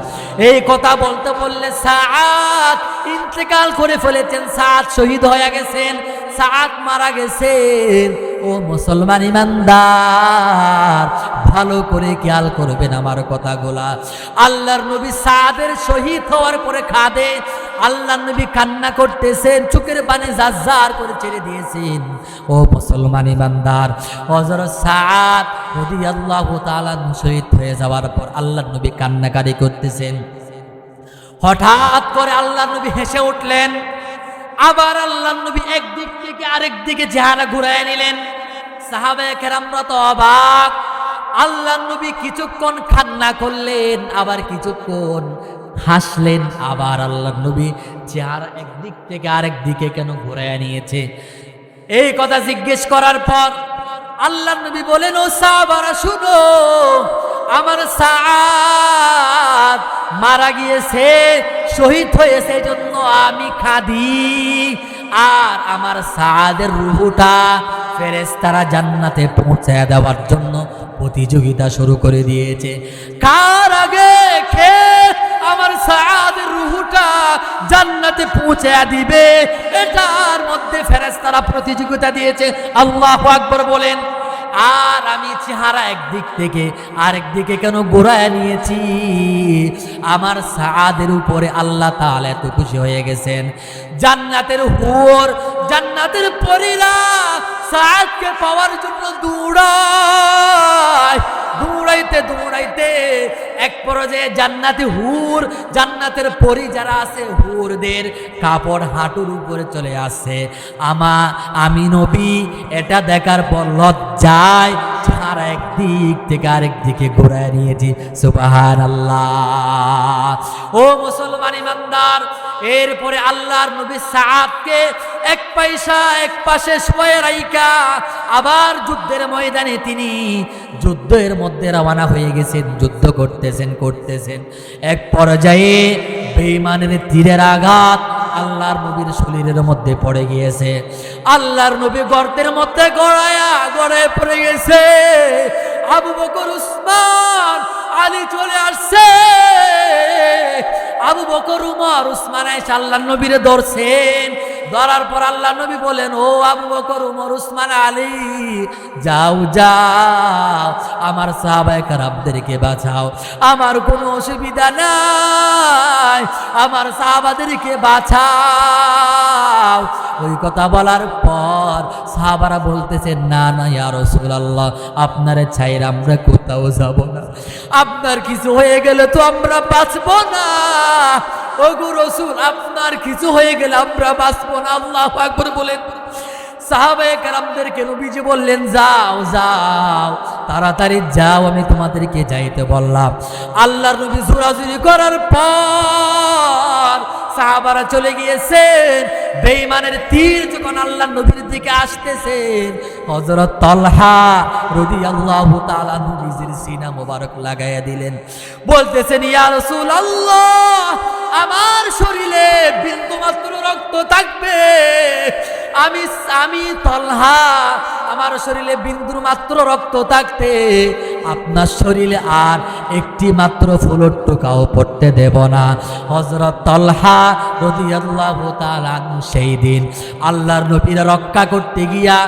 S1: এই কথা বলতে বললে সাদ ইন্তেকাল করে ফেলেছেন, সাদ শহীদ হয়ে গেছেন, সাদ মারা গেছেন। ও মুসলমান ইমানদার, ভালো করে খেয়াল করবেন আমার কথাগুলা। আল্লাহর নবী সাদের শহীদ হওয়ার পরে খাদে আল্লাহর নবী কান্না করতেছেন, চোখের পানি জাজ্জার করে ছেড়ে দিয়েছেন। ও মুসলমান ইমানদার, হযরত সাদ রাদিয়াল্লাহু তাআলা শহীদ হয়ে যাওয়ার পর আল্লাহর নবী কান্নাকারি করতেছেন। হঠাৎ করে আল্লাহর নবী হেসে উঠলেন। আবার আল্লাহর নবী একদিক থেকে আরেক দিকে চেহারা ঘুরায় নিলেন। সাহাবায়ে কেরামরা তো অবাক। আল্লাহর নবী কিছুক্ষণ কান্না করলেন, আবার কিছুক্ষণ হাসলেন, আবার আল্লাহর নবী চেহারা একদিক থেকে আরেক দিকে কেন ঘুরায় নিয়েছে। এই কথা জিজ্ঞেস করার পর আল্লাহর নবী বলেন, ও সাহাবারা শুনো, আমার সাদ মারা গিয়েছে, শহীদ হয়েছে, এজন্য আমি কাঁদি। আর আমার সাদের রূহটা ফেরেশতারা জান্নাতে পৌঁছায় দেওয়ার জন্য প্রতিযোগিতা শুরু করে দিয়েছে। কার আগে কে আমার সাদের রূহটা জান্নাতে পৌঁছে দিবে, এটার মধ্যে ফেরেশতারা প্রতিযোগিতা দিয়েছে। আল্লাহু আকবার বলেন। আর আমি চেহারা একদিক থেকে আরেক দিকে কেন ঘোরায় নিয়েছি? আমার সাআদের উপরে আল্লাহ তাআলা এত খুশি হয়ে গেছেন। জান্নাতের হুর, জান্নাতের পরীরা সাআদকে পাওয়ার জন্য দৌড়ায়। দৌড়াইতে দৌড়াইতে এক পর্যায়ে জান্নাতি হুর, জান্নাতের পরী যারা আছে হুরদের কাপড় হাঁটুর উপরে চলে আসছে। আমি নবী এটা দেখার পর লজ্জায় চেহারা একদিক থেকে আরেক দিকে ঘুরায় নিয়েছি। সুবহানাল্লাহ। ও মুসলমান ইমানদার, এরপরে আল্লাহর নবী সাআদকে এক পাশে শুয়ে রাইখা আবার যুদ্ধের ময়দানে তিনি যুদ্ধের মধ্যে রওনা হয়ে গেছেন। যুদ্ধ করতেছেন। এক পর্যায়ে বেঈমানের তীরের আঘাত আল্লাহর নবীর শরীরের মধ্যে পড়ে গিয়েছে। আল্লাহর নবী গর্তের মধ্যে গড়ায় পড়ে গেছে। আবু বকর, উসমান, আলী চলে আসছে। আবু বকর, উমর, উসমান এসে আল্লাহর নবীরে ধরছেন। ধরার পর আল্লাহ নবী বলেন, ও আবু বকর, উমর, উসমান, আলী, যাও আমার সাহাবায়ে কেরামদেরকে বাঁচাও, আমার কোনো অসুবিধা নাই, আমার সাহাবাদেরকে বাঁচাও। ওই কথা বলার পর সাহাবারা বলতেছে, না ইয়া রাসূলুল্লাহ, আপনারে ছাইরা আমরা কোথাও যাব না, আপনার কিছু হয়ে গেলে তো আমরা বাঁচবো না। ওগো রাসূল, আপনার কিছু হয়ে গেলে আমরা বাঁচবো না। আল্লাহু আকবার বলেন। সাহাবায়ে কেরামদেরকে নবীজি বললেন, যাও তাড়াতাড়ি যাও, আমি তোমাদেরকে যাইতে বললাম। আল্লাহর নবী জোরাজুরি করার পর সাহাবারা চলে গিয়েছেন। বেঈমানের তীর যখন আল্লাহর নবীর দিকে আসতেছেন, হযরত তালহা রাদিয়াল্লাহু তাআলা নিজের সিনা মোবারক লাগাইয়া দিলেন। বলতেছেন, ইয়া রাসূলুল্লাহ, আমার শরীরে বিন্দুমাত্র রক্ত থাকবে, আমি তালহা, আমার শরীরে বিন্দুর মাত্র রক্ত থাকতে আপনার শরীরে আর একটি মাত্র ফুলের টোকাও পড়তে দেব না। হযরত তালহা রাদিয়াল্লাহু তাআলা সেই দিন আল্লাহর নবীর রক্ষা করতে গিয়া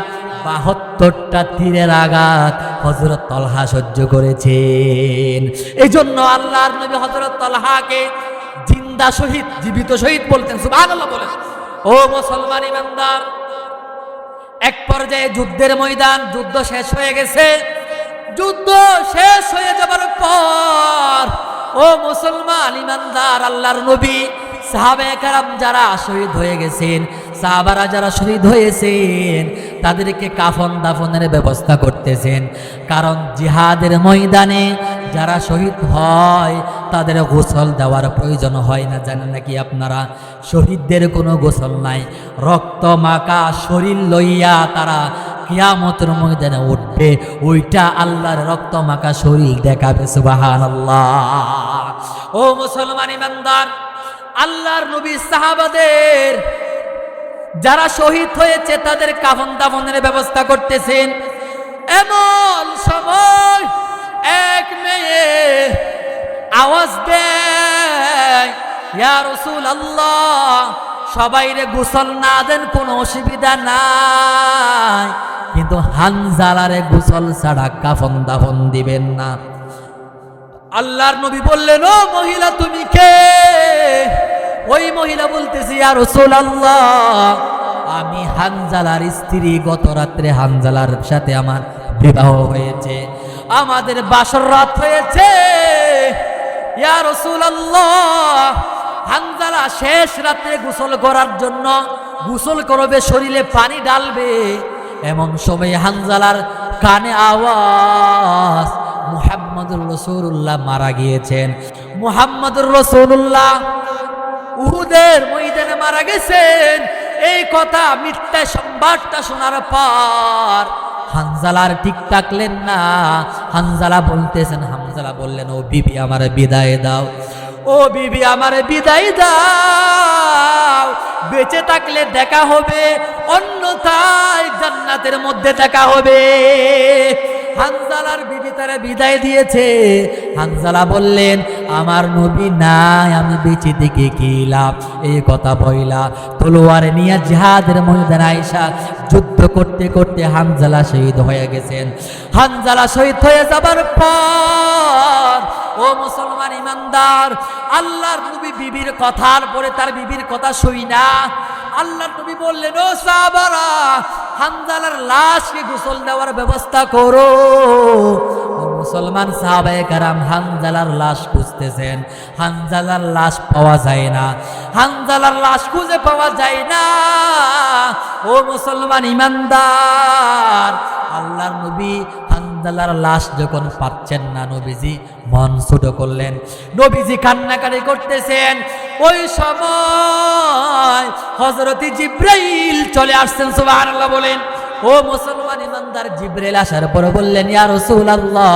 S1: ৭২টা তীরের আঘাত হযরত তালহা সহ্য করেছেন। এই জন্য আল্লাহর নবী হযরত তালহাকে জিন্দা শহীদ, জীবিত শহীদ বলতেন। সুবহানাল্লাহ বলেন। ও মুসলমান ইমানদার, এক পর্যায়ে যুদ্ধের ময়দান, যুদ্ধ শেষ হয়ে গেছে। যুদ্ধ শেষ হয়ে যাবার পর ও মুসলমান ইমানদার, আল্লাহর নবী সাহাবায়ে কেরাম যারা শহীদ হয়ে গেছেন, সাহাবারা যারা শহীদ হয়েছেন, তাদেরকে কাফন দাফনের ব্যবস্থা করতেছেন। কারণ জিহাদের ময়দানে যারা শহীদ হয় তাদের গোসল দেওয়ার প্রয়োজন হয় না। জানেন নাকি আপনারা? শহীদদের কোনো গোসল নাই। রক্ত মাখা শরীর লইয়া তারা কিয়ামতের ময়দানে উঠবে, ওইটা আল্লাহর রক্ত মাখা শরীর দেখাবে। সুবহানাল্লাহ। ও মুসলমান ইমানদার, আল্লাহর নবী সাহাবাদের যারা শহীদ হয়েছে তাদের কাফন দাফনের ব্যবস্থা করতেছেন। এমন সময় এক মেয়ে আওয়াজ দেয়, ইয়া রাসূলুল্লাহ, সবাইরে গোসল না দেন কোনো অসুবিধা নাই, কিন্তু হানজালারে গোসল ছাড়া কাফন দাফন দিবেন না। আল্লাহর নবী বললেন, ও মহিলা, তুমি কে? ওই মহিলা বলতেছে, ইয়া রাসূলুল্লাহ, আমি হানজালার স্ত্রী। গত রাত্রে হানজালার সাথে আমার বিবাহ হয়েছে, আমাদের বাসর রাত হয়েছে। ইয়া রাসূলুল্লাহ, হানজালা শেষ রাতে গোসল করার জন্য গোসল করবে, শরীরে পানি ডালবে। এমন সময় হানজালার কানে আওয়াজ, মুহাম্মদুর রাসূলুল্লাহ মারা গিয়েছেন। মুহাম্মদুর রাসূলুল্লাহ উহুদের ময়দানে মারা গেছেন। এই কথা, মিথ্যা সংবাদটা শোনার পর হানজালার ঠিক থাকলেন না। হানজালা বললেন, ও বিবি, আমার বিদায় দাও। ও বিবি, আমার বিদায় দাও। বেঁচে থাকলে দেখা হবে, অন্যথায় জান্নাতের মধ্যে দেখা হবে। হানজালার বিবি তারে বিদায় দিয়েছে। হানজালা বললেন, আমার নবী নাই, আমি বেঁচে থেকে কি লাভ? এই কথা বইলা তলোয়ার নিয়ে জিহাদের ময়দানে আয়েশা যুদ্ধ করতে করতে হানজালা শহীদ হয়ে গেছেন। হানজালা শহীদ হয়ে যাবার পর ও মুসলমান ইমানদার, আল্লাহর নবী বিবির কথার পরে তার বিবির কথা শুই না আল্লাহর নবী বললেন, ও সাহাবারা, হানজালার লাশকে গোসল দেওয়ার ব্যবস্থা করো। ও মুসলমান সাহাবায়ে কেরাম হানজালার লাশ খুঁজতেছেন, হানজালার লাশ পাওয়া যায় না, হানজালার লাশ খুঁজে পাওয়া যায় না। ও মুসলমান ইমানদার, আল্লাহর নবী হানজালার লাশ যখন পাচ্ছেন না, নবীজি মন ছোট করলেন, নবীজি কান্নাকাটি করতেছেন। ওই সময় হযরত জিবরাইল চলে আসছেন, সুবহানাল্লাহ বলেন। ও মুসলমান ইমানদার, জিবরাইল আসার পরে বললেন, ইয়া রাসূলুল্লাহ,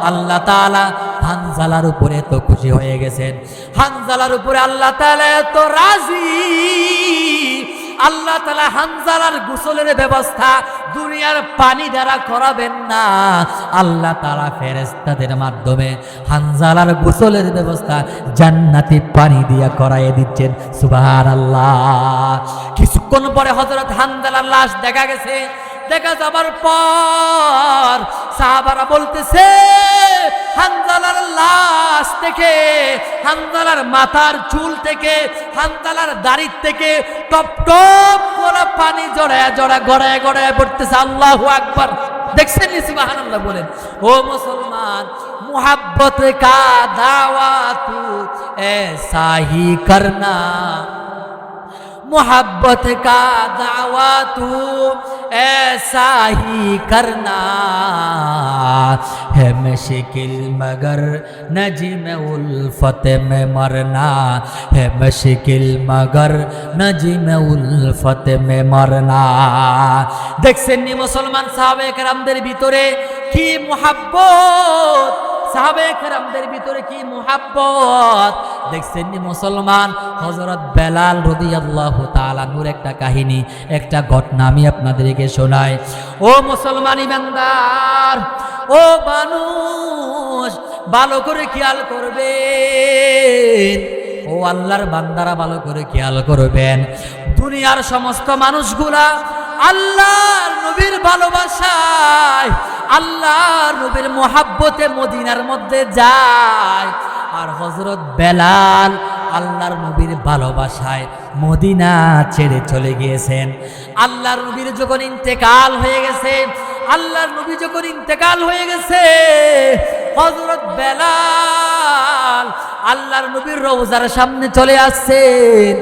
S1: আল্লাহ তাআলা হানজালার উপরে তো খুশি হয়ে গেছেন, হানজালার উপরে আল্লাহ তাআলা তো রাজি, আল্লাহ তাআলা হানজালার গোসলের ব্যবস্থা দুনিয়ার পানি দ্বারা করাবেন না, আল্লাহ তাআলা ফেরেশতাদের মাধ্যমে হানজালার গোসলের ব্যবস্থা জান্নাতি পানি দিয়া করায় দিচ্ছেন। সুবহানাল্লাহ। কিছুক্ষণ পরে হযরত হানজালার লাশ দেখা গেছে। দেখা যাবার পর সাহাবারা বলতেছে, হানজালার লাশ থেকে, হানজালার মাথার চুল থেকে, হানজালার দাড়ি থেকে টপ টপ করে পানি জড়ায় জড়ায় গড়ায় গড়ায় পড়তেছে। আল্লাহু আকবার। দেখছেন? সুবহানাল্লাহ বলেন। ও মুসলমান, মুহাব্বত কা দাওয়াতু ऐसा ही करना, मोहब्बत का दावतू ऐसा ही करना, है मुश्किल मगर नजीम उल्फत में मरना, है मुश्किल मगर नजीम उल्फत में मरना। দেখছেন নি মুসলমান সাহাবায়ে কেরামদের ভিতরে কি মুহাব্বত, সাহাবায়ে কেরামদের ভিতরে কি মুহাব্বত। দেখছেন নি মুসলমান, হযরত বেলাল রাদিয়াল্লাহু তাআলা নূর একটা কাহিনী, একটা ঘটনা আমি আপনাদেরকে শোনাই। ও মুসলমান ইমানদার, ও মানুষ, ভালো করে খেয়াল করবেন। ও আল্লাহর বান্দারা, ভালো করে খেয়াল করবেন। দুনিয়ার সমস্ত মানুষগুলা আল্লাহর নবীর ভালোবাসায়, আল্লাহর নবীর মুহাব্বতে মদিনার মধ্যে যায়, আর হযরত বেলাল আল্লাহর নবীর ভালোবাসায় মদিনা ছেড়ে চলে গিয়েছেন। আল্লাহর নবীর যখন ইন্তেকাল হয়ে গেছে, আল্লাহর নবী যখন ইন্তেকাল হয়ে গেছে, হযরত বেলাল আল্লাহর নবীর রওজার সামনে চলে আসছেন।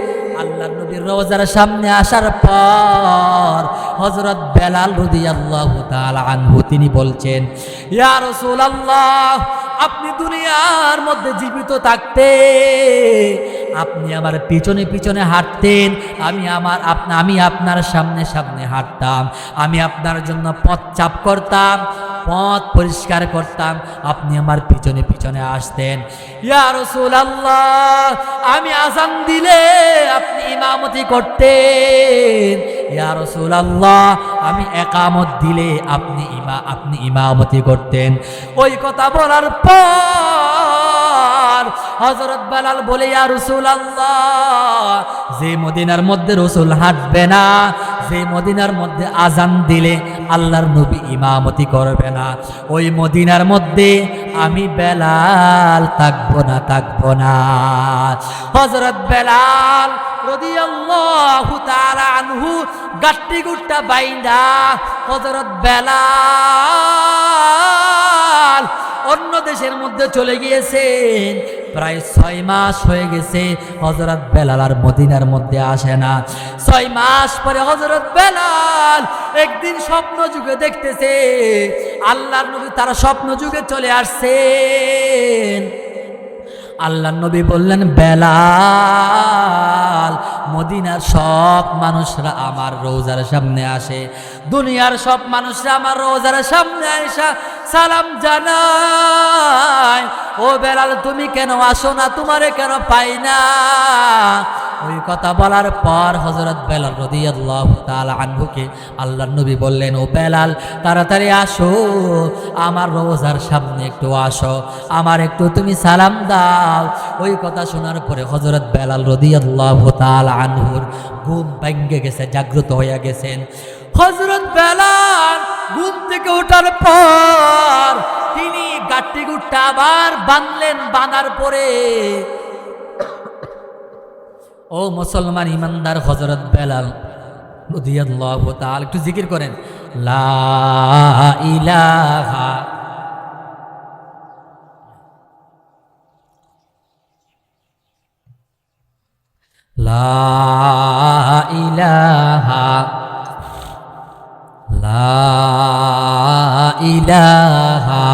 S1: আল্লাহর নবীর রওজার সামনে আসার পর হযরত বেলাল রাদিয়াল্লাহু তাআলা আনহু তিনি বলছেন, ইয়া রাসূলুল্লাহ, আপনি দুনিয়ার মধ্যে জীবিত থাকতে আপনি আমার পিছনে পিছনে হাঁটতেন, আমি আপনার সামনে সামনে হাঁটতাম, আমি আপনার জন্য পথ চাপ করতাম, পথ পরিষ্কার করতাম, আপনি আমার পিছনে পিছনে আসতেন। ইয়া রাসূলুল্লাহ, আমি আযান দিলে আপনি ইমামতি করতেন। ইয়া রাসূলুল্লাহ, আমি ইকামত দিলে আপনি ইমামতি করতেন। ওই কথা বলার পর হযরত বেলাল বলে, ইয়া রাসূলুল্লাহ, যে মদিনার মধ্যে রাসূল হাঁটবে না, যে মদিনার মধ্যে আযান দিলে আল্লাহর নবী ইমামতি করবে না, ওই মদিনার মধ্যে আমি বেলাল থাকবো না। হযরত বেলাল রাদিয়াল্লাহু তাআলা আনহু গাট্টি গুট্টা বাইন্দা হযরত বেলাল অন্য দেশের মধ্যে চলে গিয়েছেন। প্রায় 6 মাস হয়ে গেছে হযরত বেলাল আর মদিনার মধ্যে আসে না। 6 মাস পরে হযরত বেলাল একদিন স্বপ্ন যুগে দেখতেছে আল্লাহর নবী তার স্বপ্ন যুগে চলে আসছেন। আল্লাহর নবী বললেন, বেলাল, মদিনার সব মানুষরা আমার রওজার সামনে আসে, দুনিয়ার সব মানুষরা আমার রওজার সামনে আয়েশা সালাম জানায়। ও বেলাল, তুমি কেন আসো না? তোমারে কেন পাই না? ও ওই কথা বলার পর হযরত বেলাল রাদিয়াল্লাহু তাআলা আনহুকে আল্লাহর নবী বললেন, ও বেলাল তাড়াতাড়ি আসো, আমার রওজার সামনে একটু আসো, আমার একটু তুমি সালাম দাও। ওই কথা শোনার পরে হযরত বেলাল রাদিয়াল্লাহু তাআলা আনহুর ঘুম ভেঙে গেছে, জাগ্রত হয়ে গেছেন। হযরত বেলাল ঘুম থেকে ওঠার পর তিনি গাট্টি গুট্টা আবার বাঁধলেন। বাঁধার পরে ও মুসলমান ইমানদার হযরত বেলাল রাদিয়াল্লাহু তাআলা একটু জিকির করেন, লা ইলাহা লা ইলাহা লা ইলাহা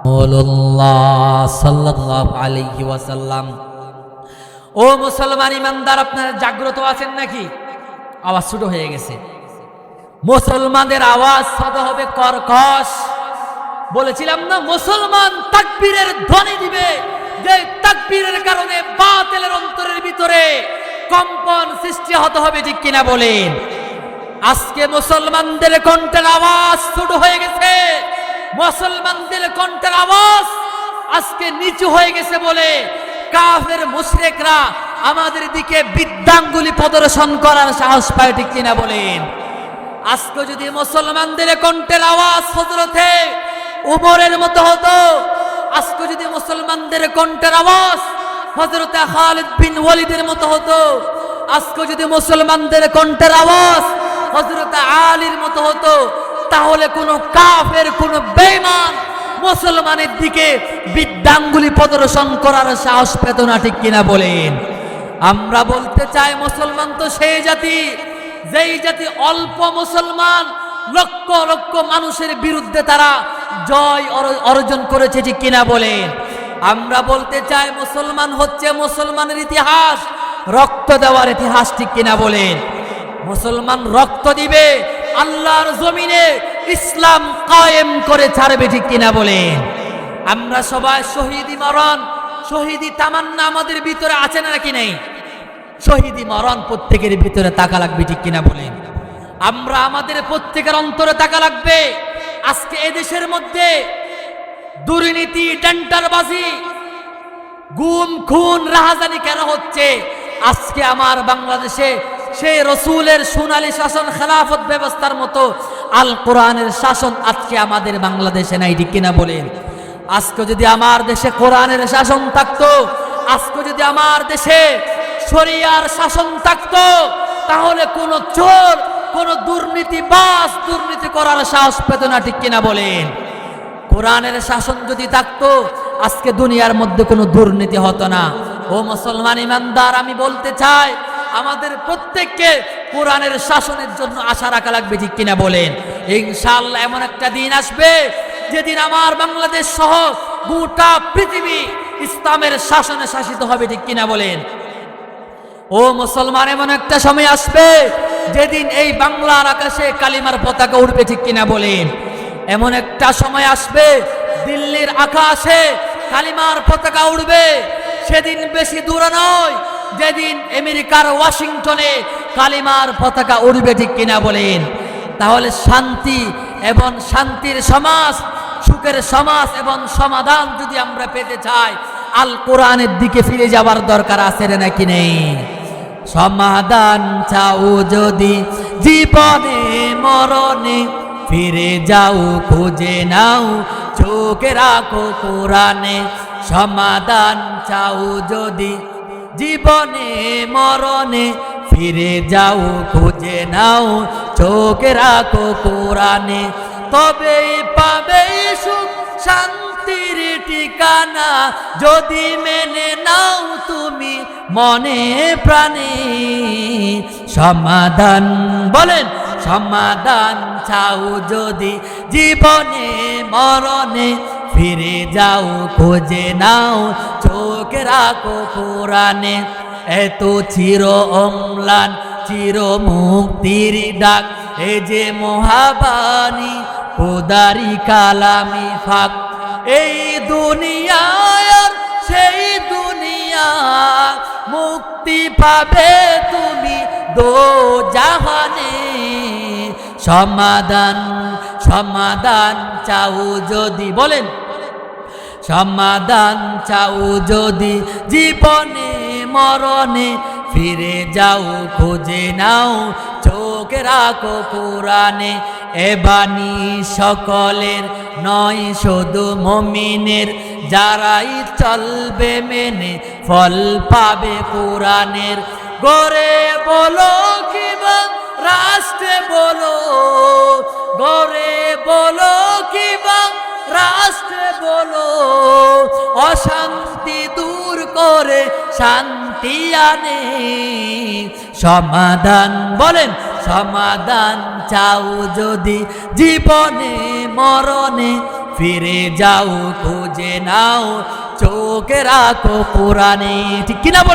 S1: ইল্লাল্লাহ সাল্লাল্লাহু আলাইহি ওয়াসাল্লাম। ও মুসলমান ইমানদার, আপনারা জাগ্রত আছেন নাকি? আওয়াজ ছোট হয়ে গেছে। মুসলমানদের আওয়াজ হতে হবে কর্কশ। বলেছিলাম না, মুসলমান তাকবীরের ধ্বনি দিবে, যে তাকবীরের কারণে বাতিলের অন্তরের ভিতরে কম্পন সৃষ্টি হতে হবে, ঠিক কিনা বলেন? আজকে মুসলমানদের কণ্ঠের আওয়াজ ছোট হয়ে গেছে, মুসলমানদের কণ্ঠের আওয়াজ আজকে নিচু হয়ে গেছে বলে কাফের মুশরিকরা আমাদের দিকে বিদ্যাঙ্গুলি প্রদর্শন করার সাহস পায়, ঠিক কিনা বলেন? আজকে যদি মুসলমানদের কণ্ঠের আওয়াজ হযরতে উমরের মতো হতো, আজকে যদি মুসলমানদের কণ্ঠের আওয়াজ হযরতে খালিদ বিন ওয়ালিদের মতো হতো, আজকে যদি মুসলমানদের কণ্ঠের আওয়াজ হযরতে আলীর মতো হতো, তাহলে কোন কাফের, কোন বেঈমান মুসলমানের দিকে বিদ্যাঙ্গুলি প্রদর্শন করার সাহস পেত না, ঠিক কিনা বলেন? আমরা বলতে চাই, মুসলমান তো সেই জাতি, যেই জাতি অল্প মুসলমান লক্ষ লক্ষ মানুষের বিরুদ্ধে তারা জয় অর্জন করেছে, ঠিক কিনা বলেন? আমরা বলতে চাই, মুসলমান হচ্ছে মুসলমানের ইতিহাস, রক্ত দেওয়ার ইতিহাস, ঠিক কিনা বলেন? মুসলমান রক্ত দিবে, আল্লাহর জমিনে ইসলাম কায়েম করে ছাড়বে, ঠিক কিনা বলেন? আমরা সবাই শহীদি মরণ, শহীদি তামান্না আমাদের ভিতরে আছে না নাকি নেই? শহীদি মরণ প্রত্যেকের ভিতরে তাকা লাগবে, ঠিক কিনা বলেন? আমরা আমাদের প্রত্যেকের অন্তরে তাকা লাগবে। আজকে এদেশের মধ্যে দুর্নীতি, টেন্ডারবাজি, গুম খুন, রাহাজানি কেন হচ্ছে? আজকে আমার বাংলাদেশে সেই রসুলের সোনালী শাসন, খেলাফত ব্যবস্থার মতো আল কোরআনের শাসন আজকে আমাদের বাংলাদেশে নাই, ঠিক কিনা বলেন? আজকে যদি আমার দেশে কোরআনের শাসন থাকতো, আজকে যদি আমার দেশে শরিয়ার শাসন থাকতো, তাহলে কোন চোর, কোন দুর্নীতিবাজ দুর্নীতি করার সাহস পেত না, ঠিক কিনা বলেন? কোরআনের শাসন যদি থাকতো, আজকে দুনিয়ার মধ্যে কোনো দুর্নীতি হতো না। ও মুসলমান ইমানদার, আমি বলতে চাই, আমাদের প্রত্যেককে কোরআনের শাসনের জন্য আশা রাখা লাগবে, ঠিক কিনা বলেন? ইনশাআল্লাহ এমন একটা দিন আসবে যেদিন আমার বাংলাদেশ সহ গোটা পৃথিবী ইসলামের শাসনে শাসিত হবে, ঠিক কিনা বলেন? ও মুসলমান, এমন একটা সময় আসবে যেদিন এই বাংলার আকাশে কালিমার পতাকা উঠবে, ঠিক কিনা বলেন? এমন একটা সময় আসবে দিল্লির আকাশে কালিমার পতাকা উঠবে। সেদিন বেশি দূরে নয়, যেদিন আমেরিকার ওয়াশিংটনে কালিমার পতাকা উড়বে, ঠিক কিনা বলেন? তাহলে শান্তি এবং শান্তির সমাজ, সুখের সমাজ এবং সমাধান যদি আমরা পেতে চাই, আল কোরআনের দিকে ফিরে যাওয়ার দরকার আছে নাকি নেই? সমাধান চাও যদি জীবনে মরণে, ফিরে যাও খুঁজে নাও, চোখে রাখো কোরআনে। সমাধান চাও যদি জীবনে মরণে, ফিরে যাও খুঁজে নাও, চোখে রাখো কোরআনে। তবে পাবে সুখ শান্তির ঠিকানা, যদি মেনে নাও তুমি মনে প্রাণে। সমাধান বলেন, সমাধান চাও যদি জীবনে মরণে, ফিরে যাও খুঁজে নাও, চোখে রাখো কোরআনে। এত চির অম্লান চির মুক্তির ডাক, এ যে মহাবাণী খোদারি কালামি ফাক। এই দুনিয়ায় আর সেই দুনিয়া, মুক্তি পাবে তুমি দো জাহানে। সমাধান সমাধান চাও যদি, বলেন সমাধান চাও যদি জীবনে মরণে, ফিরে যাও খুঁজে নাও চোখ রাখো কোরআনে। এ বাণী সকলের নয় শুধু মুমিনের, যারাই চলবে মেনে ফল পাবে কোরআনের। গড়ে বলো কিবা রাষ্ট্রে বলো, গড়ে বলো কিবা রাষ্ট্রে বলো, অশান্তি দূর করে শান্তি আনে। সমাধান, বলেন সমাধান চাও যদি জীবনে মরণে, ফিরে যাও খুঁজে নাও চোখে রাখো কোরআনে। ঠিক কিনা বলেন?